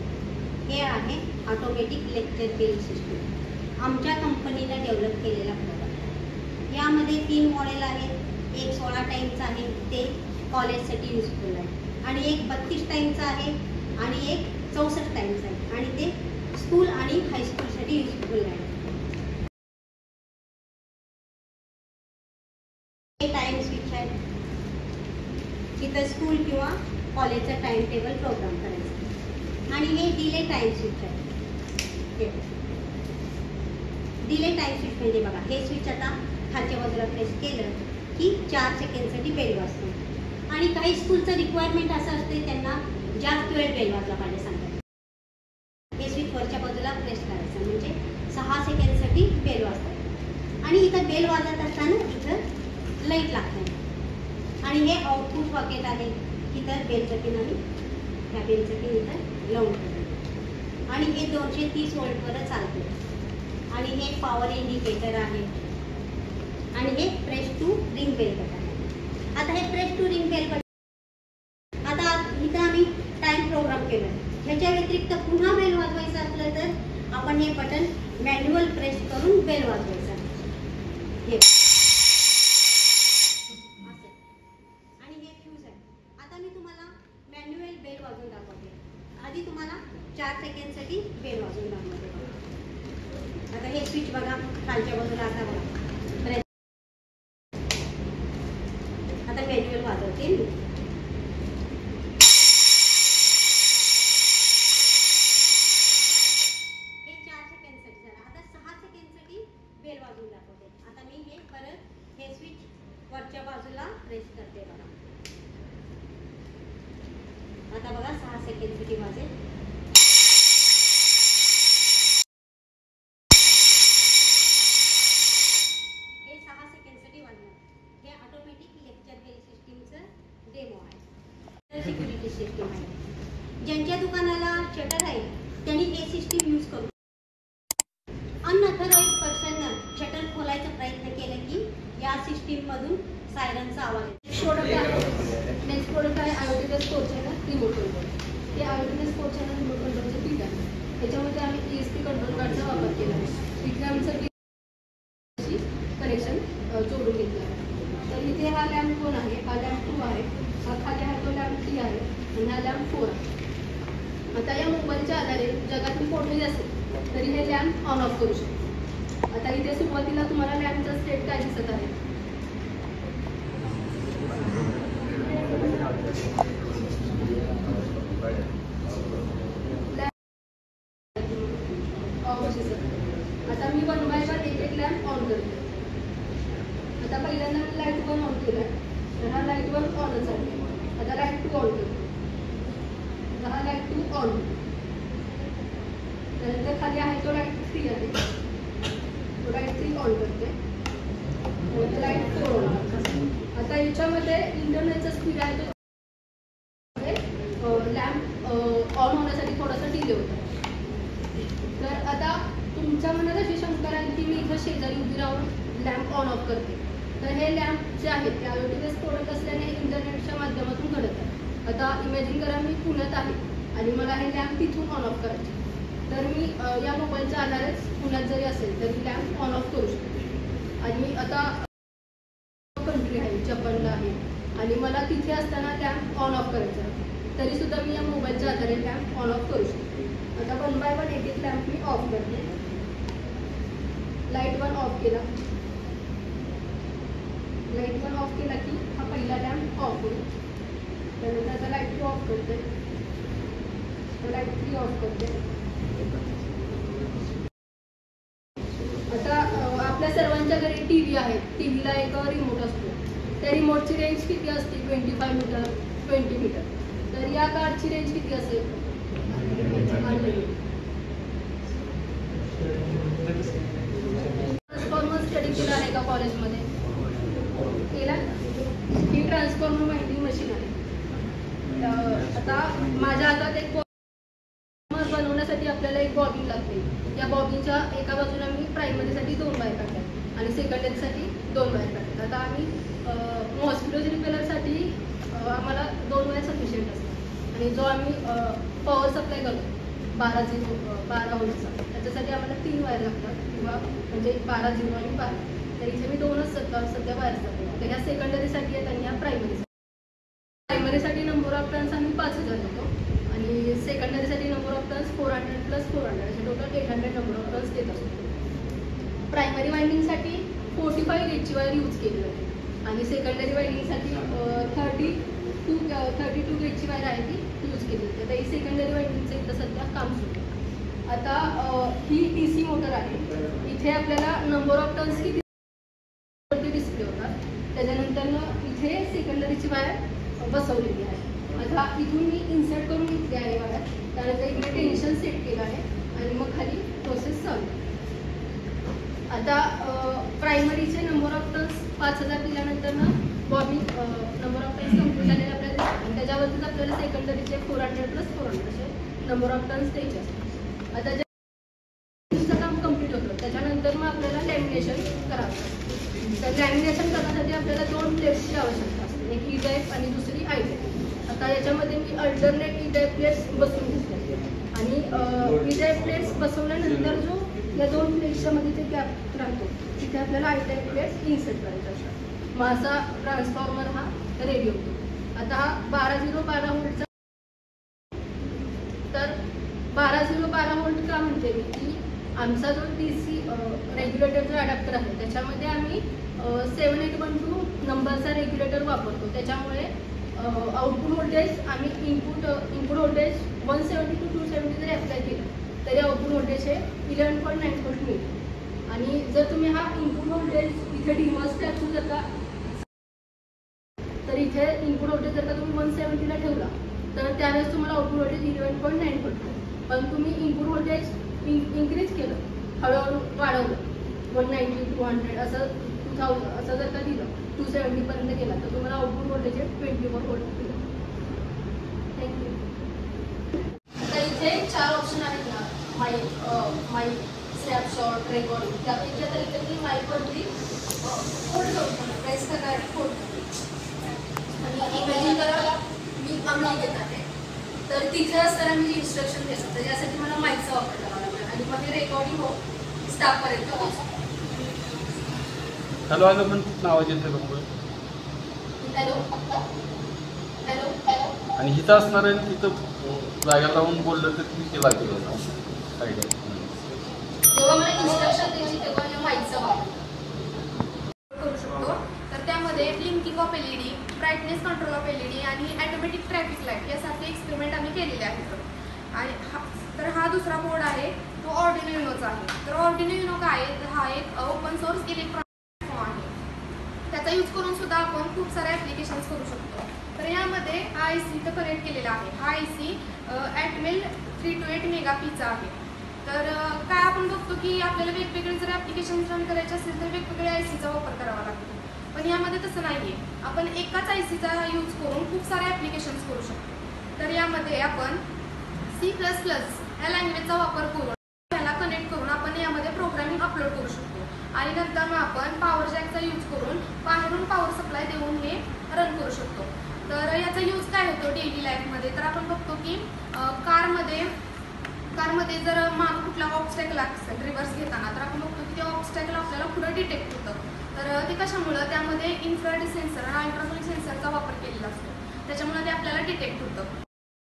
हे आहे ऑटोमॅटिक लेक्चर बेल सिस्टम, आमच्या कंपनीने डेव्हलप केलेला प्रोडक्ट. यामध्ये 3 मॉडेल आहेत. एक 16 टाईमचं आहे, ते कॉलेजसाठी युजफुल आहे आणि एक 32 टाईमचं आहे आणि एक 64 टाईमचं आहे आणि ते स्कूल आणि हायस्कूलसाठी युजफुल आहे. तिथं स्कूल किंवा कॉलेजचं टाइम टेबल प्रोग्राम करायचं. आणि हे डिले टाइम स्विच आहे. डिले टाइम स्विच म्हणजे बघा, हे स्विच आता खालच्या बाजूला प्रेस केलं की 4 सेकंडसाठी बेल वाजतो. आणि काही स्कूलचं रिक्वायरमेंट असं असते, त्यांना जास्त वेळ बेल वाजला पाहिजे सांगतात. हे स्विच वरच्या बाजूला प्रेस करायचं म्हणजे 6 सेकंडसाठी बेल वाजतात. आणि इथं बेल वाजत असताना इथं लाईट लागतं. आणि हे आउटपुट सॉकेट आहे. इथं बेलचं पिन आम्ही ह्या बेलचं पिन इथं लावून ठेवतो. आणि हे 230 वोल्टवर चालते. आणि हे पॉवर इंडिकेटर आहे. आणि हे press to ring bell button आहे. आता हे press to ring bell button, आता इथं आम्ही टाइम प्रोग्राम केलं. ह्याच्या व्यतिरिक्त पुन्हा बेल वाजवायचं असलं तर आपण हे बटन मॅन्युअल प्रेस करून बेल वाजवायचं. हे आणि हे फ्यूज आहे. आता मी तुम्हाला मॅन्युअल बेल वाजवून दाखवते. आधी तुम्हाला 4 सेकंडसाठी बेल वाजवून दाखवते. आता हे स्विच बघा खालच्या बाजूला, आता बघा आता मॅन्युअल वाजवते मी. हे 4 सेकंडसाठी झालं. आता 6 सेकंडसाठी बेल वाजवून दाखवते. आता मी हे परत हे स्विच वरच्या बाजूला प्रेस करते बघा. आता बघा 6 सेकंडसाठी वाजेल. हे 6 सेकंडसाठी वाजलं. हे ऑटोमॅटिक लेक्चर बेल सिस्टीमचं डेमो आहे. सिक्युरिटी सिस्टीम आहे. ज्यांच्या दुकानाला शटर आहे त्यांनी हे सिस्टीम यूज करू. अनअथॉराइज्ड पर्सननं शटर खोलायचा प्रयत्न केला की या सिस्टीममधून सायरनचा आवाज येतो. नेक्स्ट प्रोडक्ट आहे आयोटिकस स्टोर चॅनल रिमोट कंट्रोल. हे आयोटिकस स्टोर चॅनल रिमोट कंट्रोलचं किट आहे. त्याच्यामध्ये आम्ही ESP कंट्रोल कार्डचा वापर केला आहे. तिथे आमचं कनेक्शन जोडून घेतलं आहे. तर इथे हा लॅम्प 1 आहे, हा लॅम्प 2 आहे, हा खाली हा तो लॅम्प 3 आहे आणि हा लॅम्प 4 आहे. आता या मोबाईलच्या आधारे जगातून कोठेही असेल तरी हे लॅम्प ऑन ऑफ करू शकतो. आता इथे सुरुवातीला तुम्हाला लॅम्पचा स्टेट काय दिसत आहे. आता मी 1 बाय 1 एक लॅम्प ऑन करते. आता पहिल्यांदा मी लाईट 1 ऑन केला, तर हा लाईट 1 ऑनच आहे. आता लाईट 2 ऑन करते, तर हा लाईट 2 ऑन. त्यानंतर खाली आहे तो लाईट 3 आहे, तो लाईट 3 ऑन करते. त्यानंतर लाईट 4 ऑन करते. आता याच्यामध्ये इंटरनेटचा स्पीड आहे तो लॅम्प ऑन होण्यासाठी थोडासा डिले होता. तर आता तुमच्या मनात अशी शंका राहील की मी इथं शेजारी उभी राहून लॅम्प ऑन ऑफ करते. तर हे लॅम्प जे आहेत ते आयोटिकस प्रोडक्ट असल्याने इंटरनेटच्या माध्यमातून घडत आहे. आता इमॅजिन करा मी पुण्यात आहे आणि मला हे लॅम्प तिथून ऑन ऑफ करायचे. तर मी या मोबाईलच्या आधारेच पुण्यात जरी असेल तरी लॅम्प ऑन ऑफ करू शकते. आणि आता कंट्री आहे, जपानला आहे आणि मला तिथे असताना लॅम्प ऑन ऑफ करायचा आहे, तरीसुद्धा मी या मोबाईलच्या आधारे लॅम्प ऑन ऑफ करू शकते. आता 1 बाय 1 एक लॅम्प मी ऑफ करते. लाईट 1 ऑफ केला, लाईट 1 ऑफ केला की हा पहिला लॅम्प ऑफ होईल. त्यानंतर आता लाईट 2 ऑफ करते, लाईट 3 ऑफ करते. आता आपल्या सर्वांच्या घरी TV आहे. टीव्हीला एक रिमोट असतो. त्या रिमोटची रेंज किती असते? 25 मीटर, 20 मीटर. तर या कार्डची रेंज किती असेल? ट्रान्सफॉर्मर स्टडी केला आहे का कॉलेजमध्ये? केला. ही ट्रान्सफॉर्मर माहिती मशीन आहे. आता माझ्या हातात एक ट्रान्सफॉर्मर बनवण्यासाठी आपल्याला एक बॉबिन लागते. या बॉबिनच्या एका बाजूला मी प्रायमरीसाठी 2 वायर काढतात आणि सेकंडरीसाठी 2 वायर काढतात. आता आम्ही मॉस्किटो रिपेलरसाठी आम्हाला 2 वायर सफिशियंट असतात. आणि जो आम्ही पॉवर सप्लाय करतो 12 व्होल्टचा, त्याच्यासाठी आम्हाला 3 वायर लागतात किंवा म्हणजे 12 0 आणि 12. तर इथे मी 2च सध्या वायर्स लागतात. तर ह्या सेकंडरीसाठी आहेत आणि ह्या प्रायमरीसाठी नंबर ऑफ टर्न्स आम्ही 5000 देतो आणि सेकंडरीसाठी नंबर ऑफ टर्न्स 400 + 400 असे टोटल 800 नंबर ऑफ टर्न्स देत असतो. प्रायमरी वायंडिंगसाठी 45 H वायर यूज केली जाते आणि सेकंडरी वायंडिंगसाठी 30 32 गेटची वायर आहे ती यूज केली जाते. आता ही सेकंडरी वायंडिंगचं इथं सध्या काम सुरू आहे. आता ही DC मोटर आहे. इथे आपल्याला नंबर ऑफ टर्न्स किती डिस्प्ले होतात. त्याच्यानंतर इथे सेकंडरीची वायर बसवलेली आहे. आता इथून मी इन्सर्ट करून घेतली आहे वायर. त्यानंतर इकडे टेन्शन सेट केलं आहे आणि मग खाली प्रोसेस चालू. आता प्रायमरीचे नंबर ऑफ टर्न्स 5000 दिल्यानंतर ना Bobby number of turns complete झालेले आपल्याला आणि त्याच्यावरतीच आपल्याला सेकंडरीचे 400 + 400 असे नंबर ऑफ टर्न्स द्यायचे असतात. आता जे काम कम्प्लीट होतं त्याच्यानंतर मग आपल्याला लॅमिनेशन करावं लागतं. तर लॅमिनेशन करण्यासाठी आपल्याला 2 प्लेट्सची आवश्यकता असते. एक E-टाईप आणि दुसरी I-टाईप. आता याच्यामध्ये मी अल्टरनेट E-टाईप प्लेट्स बसवून घेतले आणि E-टाईप प्लेट्स बसवल्यानंतर जो या 2 प्लेट्सच्या मध्ये जे गॅप राहतो तिथे आपल्याला I-टाईप प्लेट्स इन्सर्ट करायचे असतात. मग असा ट्रान्सफॉर्मर हा रेडी होतो. आता हा 12012 व्होल्टचा. तर 12012 व्होल्ट का म्हणते मी की आमचा जो DC रेग्युलेटर जो अडॅप्टर आहे त्याच्यामध्ये आम्ही 7812 नंबरचा रेग्युलेटर वापरतो. त्याच्यामुळे आउटपुट व्होल्टेज आम्ही इनपुट व्होल्टेज 170 to 270 जरी अप्लाय केलं तरी आउटपुट व्होल्टेज हे 11.9 व्होल्ट मिळते. आणि जर तुम्ही हा इनपुट व्होल्टेज इथे डिमॉस टॅपचं जर का तर इथे इनपुट व्होल्टेज जर का तुम्ही 170 ला ठेवला तर त्यावेळेस तुम्हाला आउटपुट व्होल्टेज 11.9 व्होल्ट. पण तुम्ही इनपुट व्होल्टेज इन्क्रीज केलं, हळूहळू वाढवलं, 190 200 असं 2000 असं जर का दिलं 270 पर्यंत गेला तर तुम्हाला आउटपुट व्होल्टेज 24 व्होल्ट मिळेल. थँक्यू. आता इथे 4 ऑप्शन आहेत ना, माईक स्नॅपशॉट रेकॉर्डिंग. त्यापैकी आता इथे मी माईकवरती होल्ड करू प्रेस करणार होल्ड आणि इमॅजिन करा मी आम्ही घेत आहे तर तिथे असताना मी इन्स्ट्रक्शन देतो. तर यासाठी मला माईकचा वापर करावा लागेल आणि मग हे रेकॉर्डिंग हो स्टाफपर्यंत पोहोचतो. हॅलो हॅलो पण नावाचे हॅलो हॅलो हॅलो आणि इथं असणार आहे तिथं जागा लावून बोललं तर तिथे लागेल आयडिया. जेव्हा मला इन्स्ट्रक्शन द्यायची तेव्हा या माईकचा वापर करू शकतो. तर त्यामध्ये blinking of LED, brightness control of LED आणि ऑटोमॅटिक ट्रॅफिक लाईट यासारखे एक्सपेरिमेंट आम्ही केलेले आहेत. आणि हा दुसरा बोर्ड आहे तो ऑर्डिनो युनोचा आहे. तर ऑर्डिनो युनो काय आहे तर हा एक ओपन सोर्स इलेक्ट्रॉनिक प्लॅटफॉर्म आहे. त्याचा यूज करून सुद्धा आपण खूप सारे ॲप्लिकेशन्स करू शकतो. तर यामध्ये हा IC इथं कनेक्ट केलेला आहे. हा IC Atmel 328 मेगापीचा आहे. तर काय आपण बघतो की आपल्याला वेगवेगळे जर ॲप्लिकेशन्स रन करायचे असेल तर वेगवेगळ्या ICचा वापर करावा लागतो. पण यामध्ये तसं नाही आहे. आपण एकाच ICचा यूज करून खूप सारे ॲप्लिकेशन्स करू शकतो. तर यामध्ये आपण C++ या लँग्वेजचा वापर करून त्याला कनेक्ट करून आपण यामध्ये प्रोग्रामिंग अपलोड करू शकतो. आणि नंतर मग आपण पॉवर जॅकचा यूज करून बाहेरून पॉवर सप्लाय देऊन हे रन करू शकतो. तर याचा यूज काय होतो डेली लाईफमध्ये तर आपण बघतो की कारमध्ये जर मागं कुठला ऑब्स्टॅकल असेल रिव्हर्स घेताना तर आपण बघतो की ते ऑब्स्टॅकल आपल्याला पुढे डिटेक्ट होतं. तर ते कशामुळं त्यामध्ये इन्फ्रारेड सेन्सर आणि अल्ट्रासोनिक सेन्सरचा वापर केलेला असतो. त्याच्यामुळे ते आपल्याला डिटेक्ट होतं.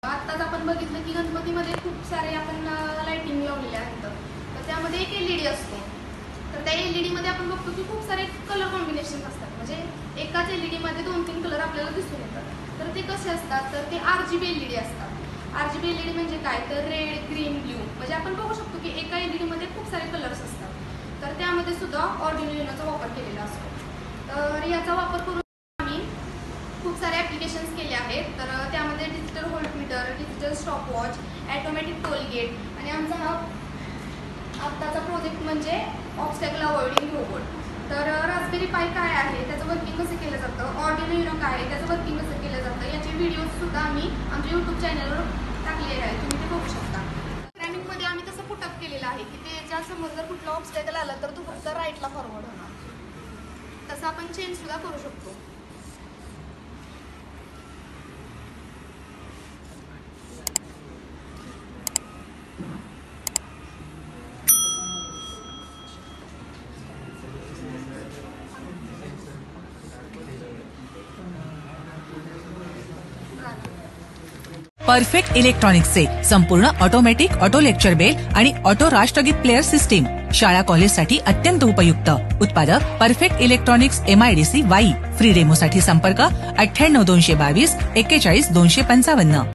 आत्ताच आपण बघितलं की गणपतीमध्ये खूप सारे आपण लाईटिंग लावलेले आहेत. तर त्यामध्ये एक LED असतो. तर त्या LED मध्ये आपण बघतो की खूप सारे कलर कॉम्बिनेशन असतात. म्हणजे एकाच LED मध्ये 2-3 कलर आपल्याला दिसून येतात. तर ते कसे असतात तर ते RGB LED असतात. RGB LED म्हणजे काय तर रेड, ग्रीन, ब्ल्यू. म्हणजे आपण बघू शकतो की एका LED मध्ये खूप सारे कलर्स असतात. तर त्यामध्ये सुद्धा ऑर्डिनो युनोचा वापर केलेला असतो. तर याचा वापर करून आम्ही खूप सारे ॲप्लिकेशन्स केले आहेत. तर त्यामध्ये digital voltmeter, digital stopwatch, automatic toll gate आणि आमचा हा आत्ताचा प्रोजेक्ट म्हणजे ऑब्स्टॅकल अवॉइडिंग रोबोट. तर रास्पबेरी पाई काय आहे त्याचं वर्किंग कसं केलं जातं, ऑर्डिनो युनो काय आहे त्याचं वर्किंग कसं केलं जातं याचे व्हिडिओजसुद्धा आम्ही आमच्या यूट्यूब चॅनलवर टाकलेले आहेत. तुम्ही ते बघू शकता. प्रोग्रामिंगमध्ये आम्ही तसं पुटअप केलेलं आहे की ते ज्यासमोर जर कुठला ऑब्स्टॅकल आला तर तो फक्त राईटला फॉरवर्ड होणार. तसं आपण चेंजसुद्धा करू शकतो. परफेक्ट इलेक्ट्रॉनिक्सचे संपूर्ण ऑटोमॅटिक ऑटो लेक्चर बेल आणि ऑटो राष्ट्रगीत प्लेअर सिस्टीम शाळा कॉलेजसाठी अत्यंत उपयुक्त. उत्पादक perfect electronics MIDC Wai. Free डेमोसाठी संपर्क 98 222 41 255.